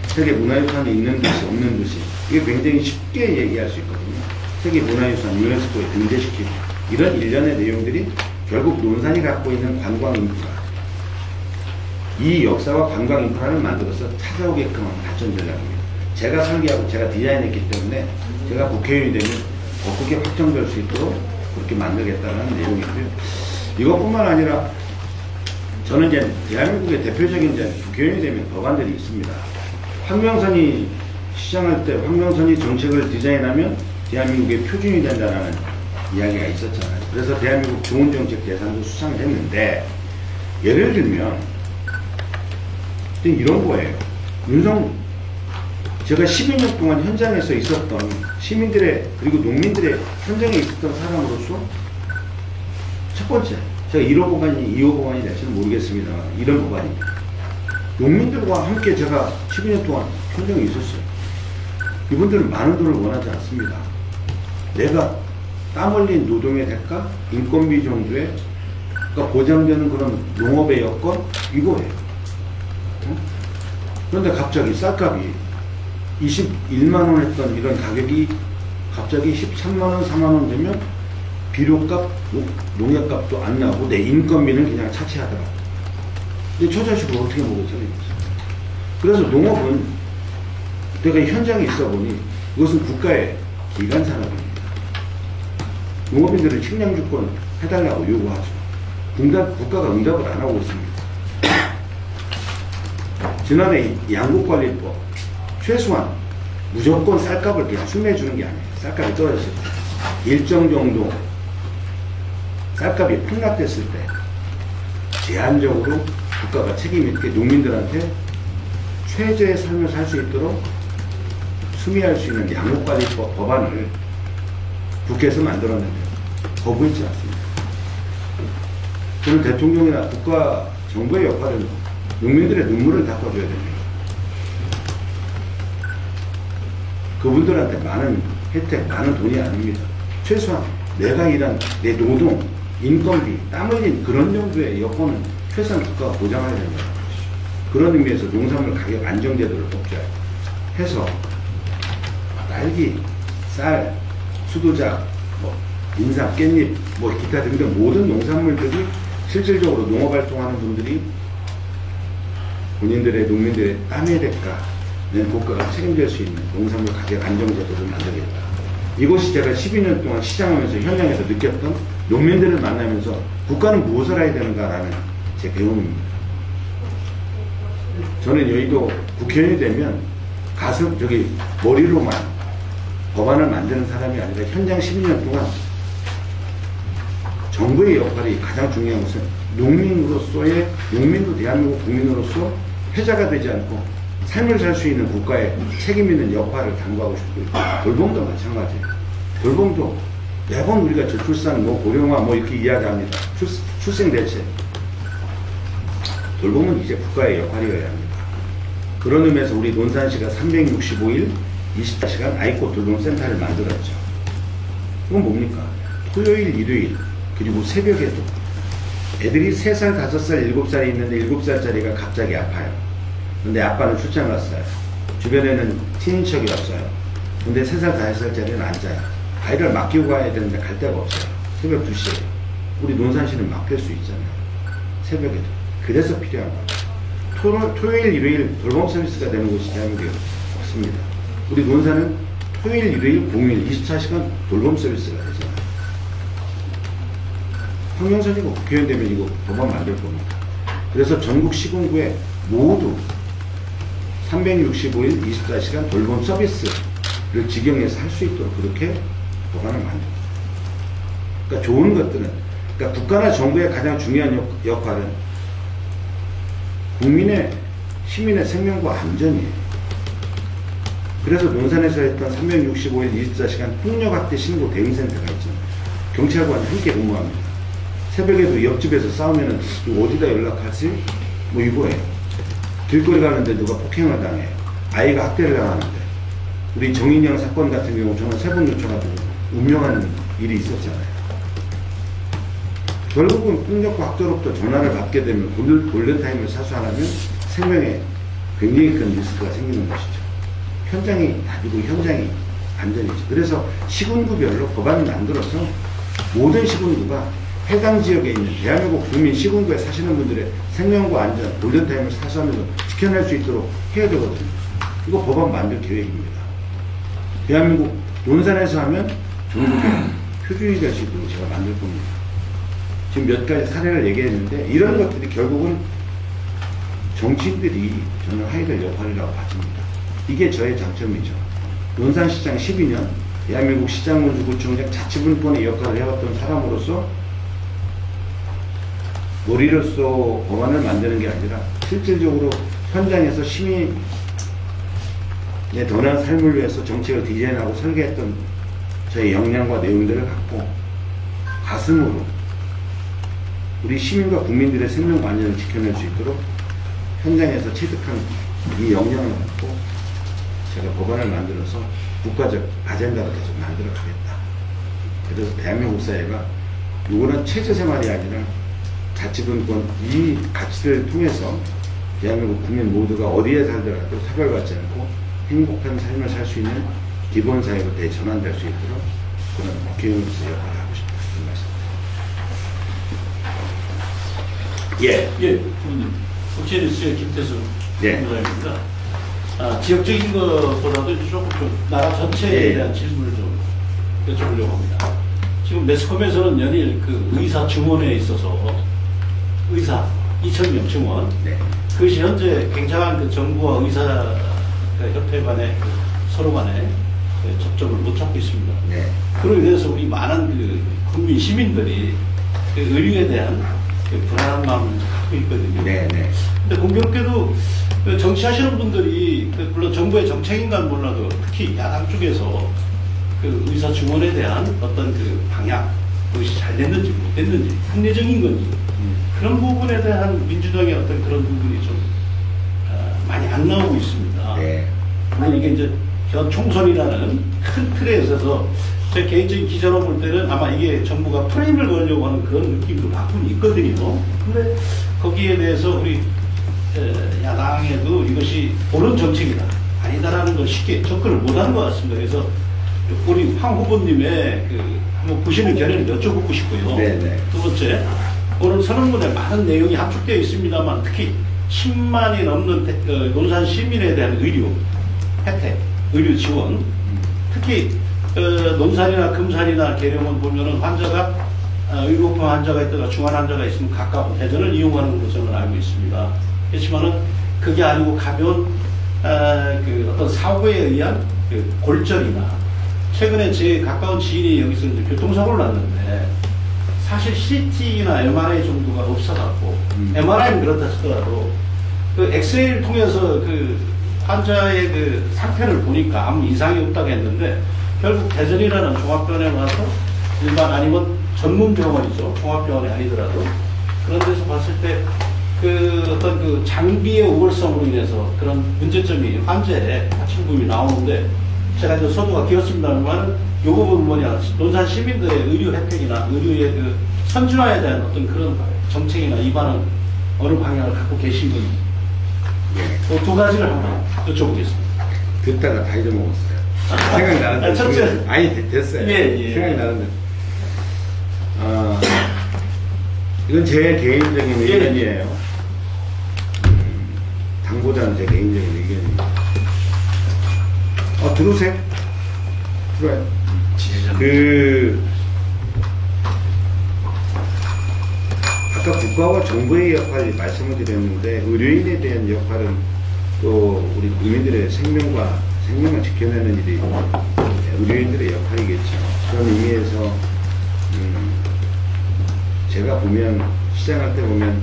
세계 문화유산이 있는 도시, 없는 도시, 이게 굉장히 쉽게 얘기할 수 있거든요. 세계 문화유산, 유네스코에 등재시키고, 이런 일련의 내용들이 결국 논산이 갖고 있는 관광 인프라, 이 역사와 관광 인프라를 만들어서 찾아오게끔 하는 발전 전략입니다. 제가 설계하고 제가 디자인했기 때문에 제가 국회의원이 되면 어떻게 확정될 수 있도록 그렇게 만들겠다는 내용이고요. 이것뿐만 아니라 저는 이제 대한민국의 대표적인 이제 국회의원이 되면 법안들이 있습니다. 황명선이 시장할 때 황명선이 정책을 디자인하면 대한민국의 표준이 된다는 이야기가 있었잖아요. 그래서 대한민국 좋은 정책 대상도 수상을 했는데, 예를 들면 이런 거예요. 제가 12년 동안 현장에서 있었던 시민들의 그리고 농민들의 현장에 있었던 사람으로서 첫 번째, 제가 1호 법안이 2호 법안이 될지는 모르겠습니다만 이런 법안입니다. 농민들과 함께 제가 12년 동안 현장에 있었어요. 이분들은 많은 돈을 원하지 않습니다. 내가 땀 흘린 노동의 대가, 인건비 정도에 보장되는 그런 농업의 여건, 이거예요. 그런데 갑자기 쌀값이 21만원 했던 이런 가격이 갑자기 13만원, 4만원 되면 비료값, 농약값도 안 나고 내 인건비는 그냥 차치하더라고요. 근데 저 자식을 어떻게 먹을 차리겠어요? 그래서 농업은 내가 현장에 있어 보니 이것은 국가의 기간 산업입니다. 농업인들은 식량 주권 해달라고 요구하죠. 국가가 응답을 안 하고 있습니다. 지난해 양국관리법 최소한 무조건 쌀값을 그냥 수매해주는 게 아니에요. 쌀값이 떨어졌을 때 일정 정도 쌀값이 폭락됐을 때 제한적으로 국가가 책임 있게 농민들한테 최저의 삶을 살 수 있도록 수매할 수 있는 양국관리법 법안을 국회에서 만들었는데 거부했지 않습니다. 저는 대통령이나 국가 정부의 역할은 농민들의 눈물을 닦아줘야 됩니다. 그분들한테 많은 혜택, 많은 돈이 아닙니다. 최소한 내가 일한 내 노동, 인건비, 땀 흘린 그런 정도의 여건은 최소한 국가가 보장해야 된다는 것이죠. 그런 의미에서 농산물 가격 안정제도를 독자해서 딸기, 쌀, 수도작, 인삼, 깻잎, 기타 등등 모든 농산물들이 실질적으로 농업활동하는 분들이 본인들의 농민들의 땀의 대가는 국가가 책임질 수 있는 농산물 가격 안정제도를 만들겠다. 이것이 제가 12년 동안 시장하면서 현장에서 느꼈던 농민들을 만나면서 국가는 무엇을 해야 되는가라는 제 배움입니다. 저는 여의도 국회의원이 되면 머리로만 법안을 만드는 사람이 아니라 현장 12년 동안 정부의 역할이 가장 중요한 것은 농민도 대한민국 국민으로서 패자가 되지 않고 삶을 살 수 있는 국가의 책임 있는 역할을 당부하고 싶고요. 돌봄도 마찬가지예요. 돌봄도 매번 우리가 저출산, 고령화 이렇게 이야기합니다. 출생 대책. 돌봄은 이제 국가의 역할이어야 합니다. 그런 의미에서 우리 논산시가 365일 24시간 아이코 돌봄센터를 만들었죠. 그건 뭡니까? 토요일, 일요일, 그리고 새벽에도 애들이 3살, 5살, 7살이 있는데 7살짜리가 갑자기 아파요. 근데 아빠는 출장 갔어요. 주변에는 친인척이 없어요. 근데 3살, 5살짜리는 안 자요. 아이를 맡기고 가야 되는데 갈 데가 없어요. 새벽 2시에. 우리 논산시는 맡길 수 있잖아요. 새벽에도. 그래서 필요한 거예요. 토요일, 일요일 돌봄 서비스가 되는 곳이 대한민국에 없습니다. 우리 논산은 토요일, 일요일, 공휴일 24시간 돌봄 서비스가 되잖아요. 황영선이고 국회의원 되면 이거 법안 만들 겁니다. 그래서 전국 시군구에 모두 365일 24시간 돌봄 서비스를 직영해서 할 수 있도록 그렇게 법안을 만듭니다. 그러니까 좋은 것들은, 그러니까 국가나 정부의 가장 중요한 역할은 시민의 생명과 안전이에요. 그래서 논산에서 했던 365일 24시간 폭력학대 신고 대응센터가 있잖아요. 경찰관이 함께 근무합니다. 새벽에도 옆집에서 싸우면은 어디다 연락하지? 이거예요. 길거리 가는데 누가 폭행을 당해. 아이가 학대를 당하는데. 우리 정인영 사건 같은 경우 저는 3번 요청하고 운명하는 일이 있었잖아요. 결국은 폭력과 학대로부터 전화를 받게 되면 골든타임을 사수하려면 생명에 굉장히 큰 리스크가 생기는 것이죠. 현장이 답이고 현장이 안전이죠. 그래서 시군구별로 법안을 만들어서 모든 시군구가 해당 지역에 있는 대한민국 국민 시군구에 사시는 분들의 생명과 안전, 골든타임을 사수하면서 지켜낼 수 있도록 해야 되거든요. 이거 법안 만들 계획입니다. 대한민국 논산에서 하면 전국에 표준이 될 수 있도록 제가 만들 겁니다. 지금 몇 가지 사례를 얘기했는데 이런 것들이 결국은 정치인들이 저는 해야 될 역할이라고 봐집니다. 이게 저의 장점이죠. 논산시장 12년 대한민국 시장군수구청장 자치분권의 역할을 해왔던 사람으로서 머리로서 법안을 만드는 게 아니라 실질적으로 현장에서 시민의 더 나은 삶을 위해서 정책을 디자인하고 설계했던 저의 역량과 내용들을 갖고 가슴으로 우리 시민과 국민들의 생명과 안전을 지켜낼 수 있도록 현장에서 체득한 이 역량을 갖고 제가 법안을 만들어서 국가적 아젠다를 계속 만들어 가겠다. 그래서 대한민국 사회가 누구나 최저생활이 아니라 자치분권 이 가치를 통해서 대한민국 국민 모두가 어디에 살더라도 차별받지 않고 행복한 삶을 살 수 있는 기본사회로 대전환될 수 있도록 그런 국회의원으로서 역할을 하고 싶다. 그런 말씀입니다. 예, 국회의원수의 김태수 의원입니다. 지역적인 것보다도 조금 좀 나라 전체에 대한 질문을 좀 여쭤보려고 합니다. 지금 매스컴에서는 연일 그 의사 증원에 있어서 의사 2,000명 증원, 네. 그것이 현재 굉장한 그 정부와 의사 협회 간의 그 서로 간에 그 접점을 못 찾고 있습니다. 네. 그로 인해서 우리 많은 그 국민 시민들이 그 의료에 대한 그 불안한 마음을 갖고 있거든요. 네, 네. 근데 공교롭게도 그 정치하시는 분들이 그 물론 정부의 정책인간 몰라도 특히 야당 쪽에서 그 의사 증원에 대한 어떤 그 방향, 그것이 잘 됐는지 못 됐는지, 합리적인 건지 그런 부분에 대한 민주당의 어떤 그런 부분이 좀 많이 안 나오고 있습니다. 네. 물론 이게 이제 현 총선이라는 큰 틀에 있어서 제 개인적인 기자로 볼 때는 아마 이게 정부가 프레임을 걸려고 하는 그런 느낌도 가끔 있거든요. 근데 거기에 대해서 우리 야당에도 이것이 옳은 정책이다, 아니다라는 걸 쉽게 접근을 못하는 것 같습니다. 그래서 우리 황 후보님의 그 한번 보시는 견해를 여쭤보고 싶고요. 네네. 두 번째, 오늘 선언문에 많은 내용이 함축되어 있습니다만 특히 10만이 넘는 논산 시민에 대한 의료 혜택, 의료 지원, 특히 논산이나 금산이나 계룡은 보면은 환자가 의료품 환자가 있다가 중환 환자가 있으면 가까운 대전을 이용하는 것으로 저는 알고 있습니다. 그렇지만은 그게 아니고 가벼운 그 어떤 사고에 의한 그 골절이나 최근에 제 가까운 지인이 여기서 이제 교통사고를 났는데 사실 CT나 MRI 정도가 없어갖고 MRI는 그렇다 치더라도 그 엑스레이를 통해서 그 환자의 그 상태를 보니까 아무 이상이 없다고 했는데 결국 대전이라는 종합병원에 와서 일반 아니면 전문 병원이죠. 종합병원이 아니더라도 그런 데서 봤을 때 그 어떤 그 장비의 우월성으로 인해서 그런 문제점이 환자에 다친 부분이 나오는데 제가 이제 서두가 기었습니다만 이 부분은 뭐냐, 논산 시민들의 의료 혜택이나 의료의 그 선진화에 대한 어떤 그런 정책이나 입안은 어느 방향을 갖고 계신 건지 두 가지를 한번 여쭤보겠습니다. 듣다가 다 잊어먹었어요. 생각나는데. 첫째. 아니, 됐어요. 예. 생각나는데. 이건 제 개인적인 의견이에요. 당보다는 제 개인적인 의견입니다. 들어오세요. 들어와요. 아까 국가와 정부의 역할을 말씀을 드렸는데, 의료인에 대한 역할은 또 우리 국민들의 생명을 지켜내는 일이 의료인들의 역할이겠죠. 그런 의미에서 제가 보면 시장할 때 보면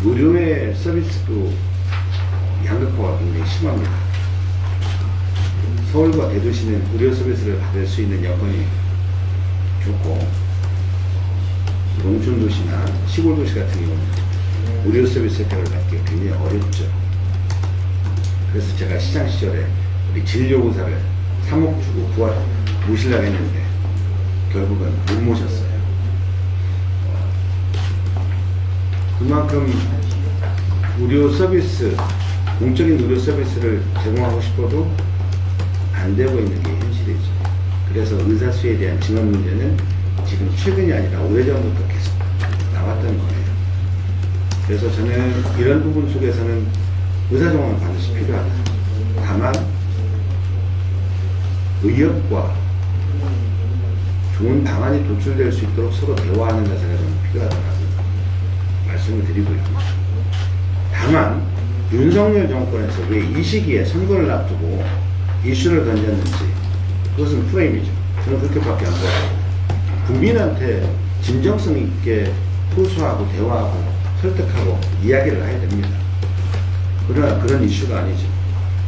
의료의 서비스도 양극화가 굉장히 심합니다. 서울과 대도시는 의료 서비스를 받을 수 있는 여건이 좋고 농촌 도시나 시골 도시 같은 경우는 의료 서비스 혜택을 받기 굉장히 어렵죠. 그래서 제가 시장 시절에 우리 진료의사를 3억 주고 모시려고 했는데 결국은 못 모셨어요. 그만큼 의료 서비스, 공적인 의료 서비스를 제공하고 싶어도 안 되고 있는 게 현실이죠. 그래서 의사수에 대한 증원 문제는 지금 최근이 아니라 오래전부터 계속 나왔던 거예요. 그래서 저는 이런 부분 속에서는 의사정원은 반드시 필요하다. 다만 의협과 좋은 방안이 도출될 수 있도록 서로 대화하는 자세가 좀 필요하다고 말씀을 드리고요. 다만 윤석열 정권에서 왜 이 시기에 선거를 앞두고 이슈를 던졌는지 그것은 프레임이죠. 저는 그렇게밖에 안 보여요. 국민한테 진정성 있게 호소하고 대화하고 설득하고 이야기를 해야 됩니다. 그러나 그런 이슈가 아니죠.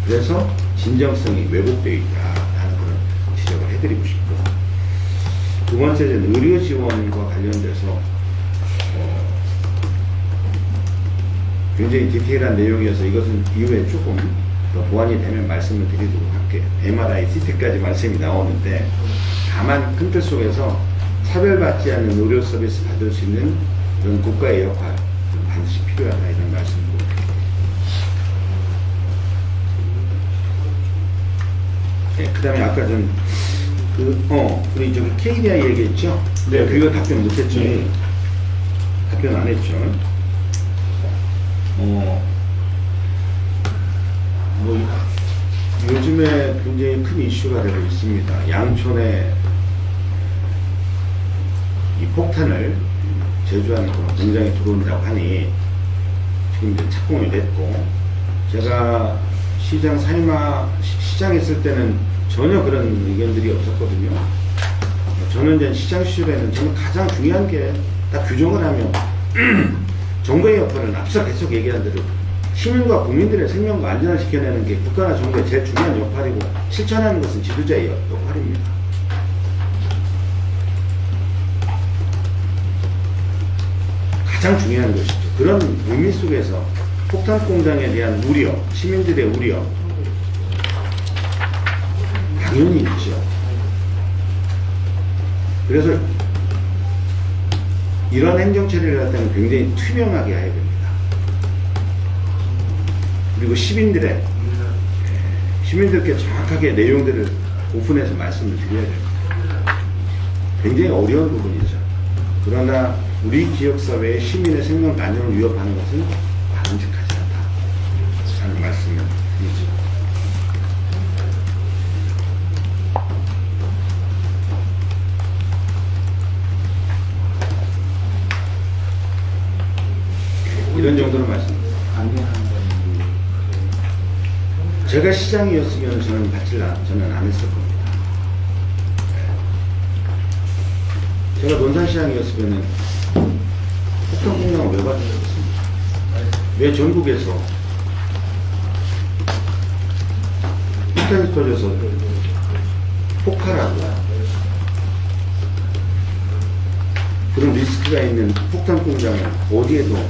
그래서 진정성이 왜곡되어 있다라는 그런 지적을 해드리고 싶고, 두 번째는 의료 지원과 관련돼서 굉장히 디테일한 내용이어서 이것은 이후에 조금 더 보완이 되면 말씀을 드리도록 할게요. MRI, CT까지 말씀이 나오는데 다만 큰 틀 속에서 차별받지 않는 의료 서비스 받을 수 있는 그런 국가의 역할 반드시 필요하다 이런 말씀을 네, 그 다음에 아까 우리 저기 KDI 얘기했죠? 네. 그거 답변 못했죠? 네. 답변 안 했죠? 요즘에 굉장히 큰 이슈가 되고 있습니다. 양촌에 이 폭탄을 제조하는 공장에 들어온다고 하니 지금 이제 착공이 됐고, 제가 시장 시장 했을 때는 전혀 그런 의견들이 없었거든요. 저는 이제 시장 시절에는 저는 가장 중요한 게 딱 규정을 하면 정부의 역할은 앞서 계속 얘기한 대로 시민과 국민들의 생명과 안전을 지켜내는 게 국가나 정부의 제일 중요한 역할이고, 실천하는 것은 지도자의 역할입니다. 가장 중요한 것이죠. 그런 의미 속에서 폭탄 공장에 대한 우려, 시민들의 우려 당연히 있죠. 그래서 이런 행정 처리를 할 때는 굉장히 투명하게 해야 됩니다. 그리고 시민들께 정확하게 내용들을 오픈해서 말씀을 드려야 됩니다. 굉장히 어려운 부분이죠. 그러나 우리 지역사회의 시민의 생명과 안전을 위협하는 것은 바람직하지 않다 하는 말씀을 드리죠. 이런 정도로 말씀드립니다. 제가 시장이었으면 저는 저는 안 했을 겁니다. 제가 논산시장이었으면 폭탄 공장을 왜 받았겠습니까? 왜 전국에서 폭탄이 터져서 폭발하고 그런 리스크가 있는 폭탄 공장을 어디에도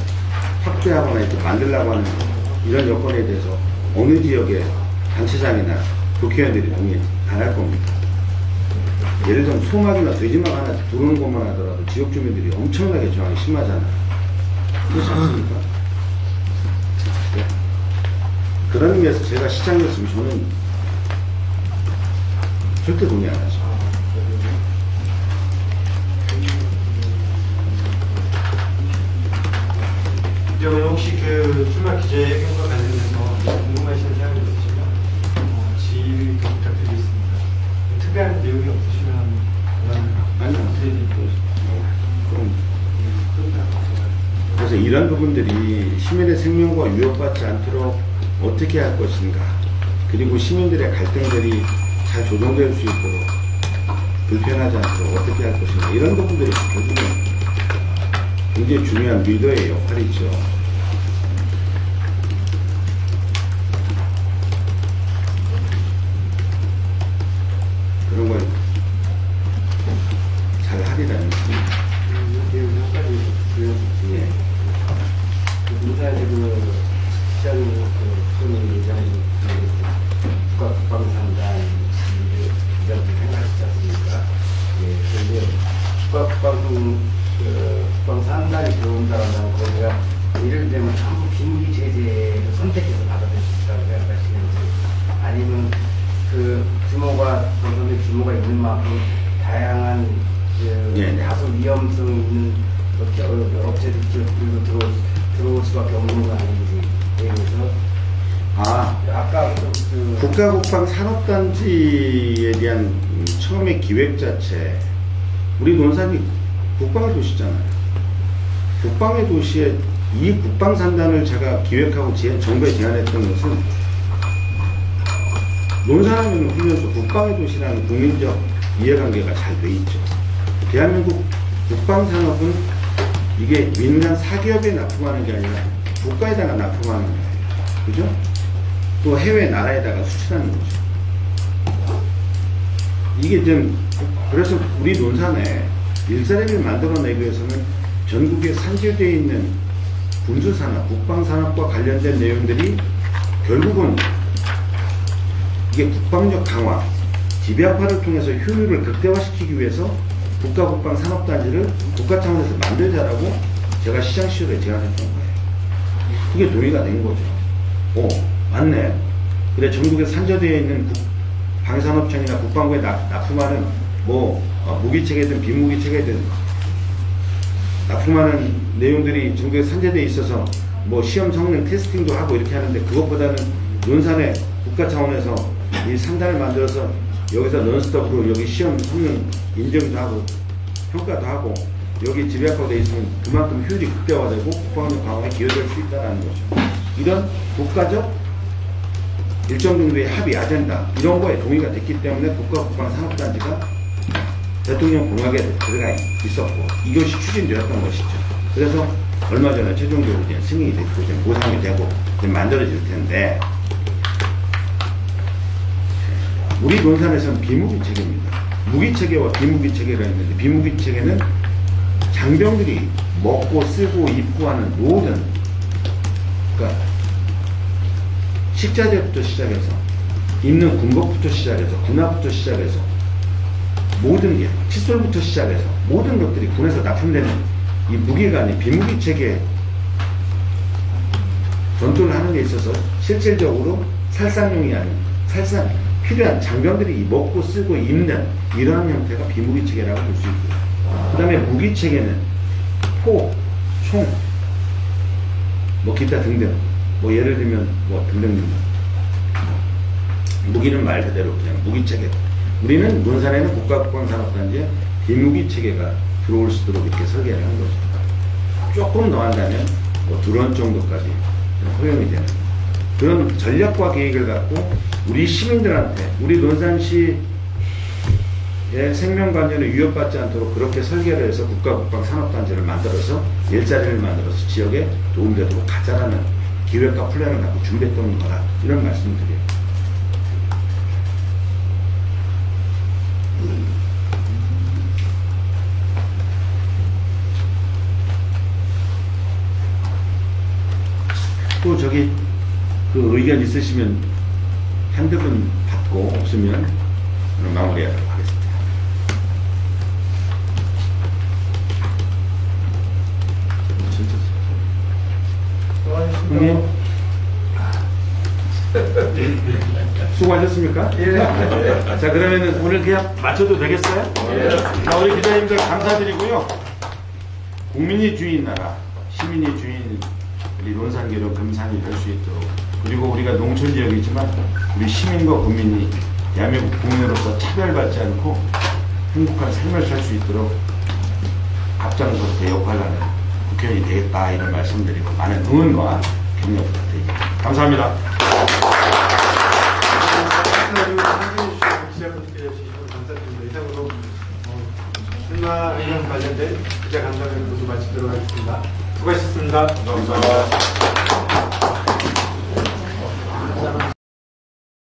확대하거나 이렇게 만들려고 하는 이런 여건에 대해서 어느 지역의 단체장이나 국회의원들이 동의 안 할 겁니다. 예를 들면 소막이나 돼지막 하나 들어오는 것만 하더라도 지역 주민들이 엄청나게 저항이 심하잖아요. 그렇지 않습니까? 네. 그런 의미에서 제가 시장이었으면 저는 절대 동의 안 하죠. 혹시 그 출마 기자회견과 관련해서 궁금하신 사항이 있으시면 지휘 부탁드리겠습니다. 특별한 내용이 없으시면 그래서 이런 부분들이 시민의 생명과 위협받지 않도록 어떻게 할 것인가, 그리고 시민들의 갈등들이 잘 조정될 수 있도록 불편하지 않도록 어떻게 할 것인가, 이런 부분들이 결국은 굉장히 중요한 리더의 역할이죠. 그런 걸 잘 하리라는 생각입니다. 한 가지 드려볼게요. 인사에 시장 소위 얘기하는 국가국방산단 이런 생각하시지 않습니까? 그런데 국방산단이 들어온다고 하면 거기가 예를 들면 전부 비무기 제재를 선택해서 받아들일 수 있다고 생각하시는지, 아니면 그 규모가 본선의 규모가 있는 만큼 다양한 다소 위험성 있는 업체들이 들어올 수밖에 없는 거 아닌지. 그래서 아까 국가국방산업단지에 대한 처음에 기획 자체, 우리 논산이 국방의 도시잖아요. 국방의 도시에 이 국방산단을 제가 기획하고 정부에 제안했던 것은, 논산하면 훈련소 국방의 도시라는 국민적 이해관계가 잘 돼 있죠. 대한민국 국방산업은 이게 민간 사기업에 납품하는 게 아니라 국가에다가 납품하는 거예요. 그죠? 또 해외 나라에다가 수출하는 거죠. 이게 좀, 그래서 우리 논산에 일사례를 만들어내기 위해서는 전국에 산실되어 있는 군수산업, 국방산업과 관련된 내용들이 결국은 이게 국방력 강화, 지배화를 통해서 효율을 극대화시키기 위해서 국가국방산업단지를 국가 차원에서 만들자라고 제가 시장 시절에 제안했던 거예요. 그게 동의가 된 거죠. 맞네. 그래, 전국에 산저되어 있는 방산업청이나 국방부에 납품하는 무기체계든 비무기체계든 납품하는 내용들이 전국에 산재되어 있어서 시험 성능 테스팅도 하고 이렇게 하는데, 그것보다는 논산에 국가 차원에서 이 상단을 만들어서 여기서 논스톱으로 여기 시험 성능 인정도 하고 평가도 하고 여기 집약화되어 있으면 그만큼 효율이 극대화되고 국방력 강화에 기여될 수 있다는 거죠. 이런 국가적 일정 정도의 합의 아젠다 이런 거에 동의가 됐기 때문에 국가국방산업단지가 대통령 공약에 들어가 있었고 이것이 추진되었던 것이죠. 그래서 얼마 전에 최종적으로 이제 승인이 됐고 이제 보상이 되고 이제 만들어질 텐데 우리 논산에서는 비무기 체계입니다. 무기 체계와 비무기 체계가 있는데 비무기 체계는 장병들이 먹고 쓰고 입고 하는 모든 그러니까 식자재부터 시작해서 입는 군복부터 시작해서 군화부터 시작해서 모든 게 칫솔부터 시작해서 모든 것들이 군에서 납품되는 이 무기가 아닌 비무기 체계 전투를 하는 데 있어서 실질적으로 살상용이 아닌 살상 필요한 장병들이 먹고 쓰고 입는 이러한 형태가 비무기 체계라고 볼 수 있고요. 그 다음에 무기 체계는 포, 총, 뭐 기타 등등 뭐 예를 들면 뭐 등등 무기는 말 그대로 그냥 무기 체계. 우리는 논산에는 국가국방산업단지에 비무기 체계가 들어올 수 있도록 이렇게 설계를 한 거죠. 조금 더 한다면 뭐 드론 정도까지 허용이 되는 그런 전략과 계획을 갖고 우리 시민들한테 우리 논산시의 생명관전에 위협받지 않도록 그렇게 설계를 해서 국가국방산업단지를 만들어서 일자리를 만들어서 지역에 도움되도록 가자라는 기획과 플랜을 갖고 준비했던 거다 이런 말씀을 드려요. 또 저기 그 의견 있으시면 핸드폰 받고 없으면 마무리하도록 하겠습니다. 형님 수고하셨습니까? 예. 자 그러면은 오늘 그냥 마쳐도 되겠어요? 예. 자 우리 기자님들 감사드리고요. 국민이 주인 나라, 시민이 주인 우리 논산계로 금산이 될 수 있도록 그리고 우리가 농촌 지역이지만 우리 시민과 국민이 대한민국 국민으로서 차별받지 않고 행복한 삶을 살 수 있도록 앞장서서 역할을 하는 국회의원이 되겠다 이런 말씀드리고 많은 응원과 격려 부탁드립니다. 감사합니다. 이상으로 출마 의견 관련된 기자간담회 모두 마치도록 하겠습니다. 수고하셨습니다. 감사합니다.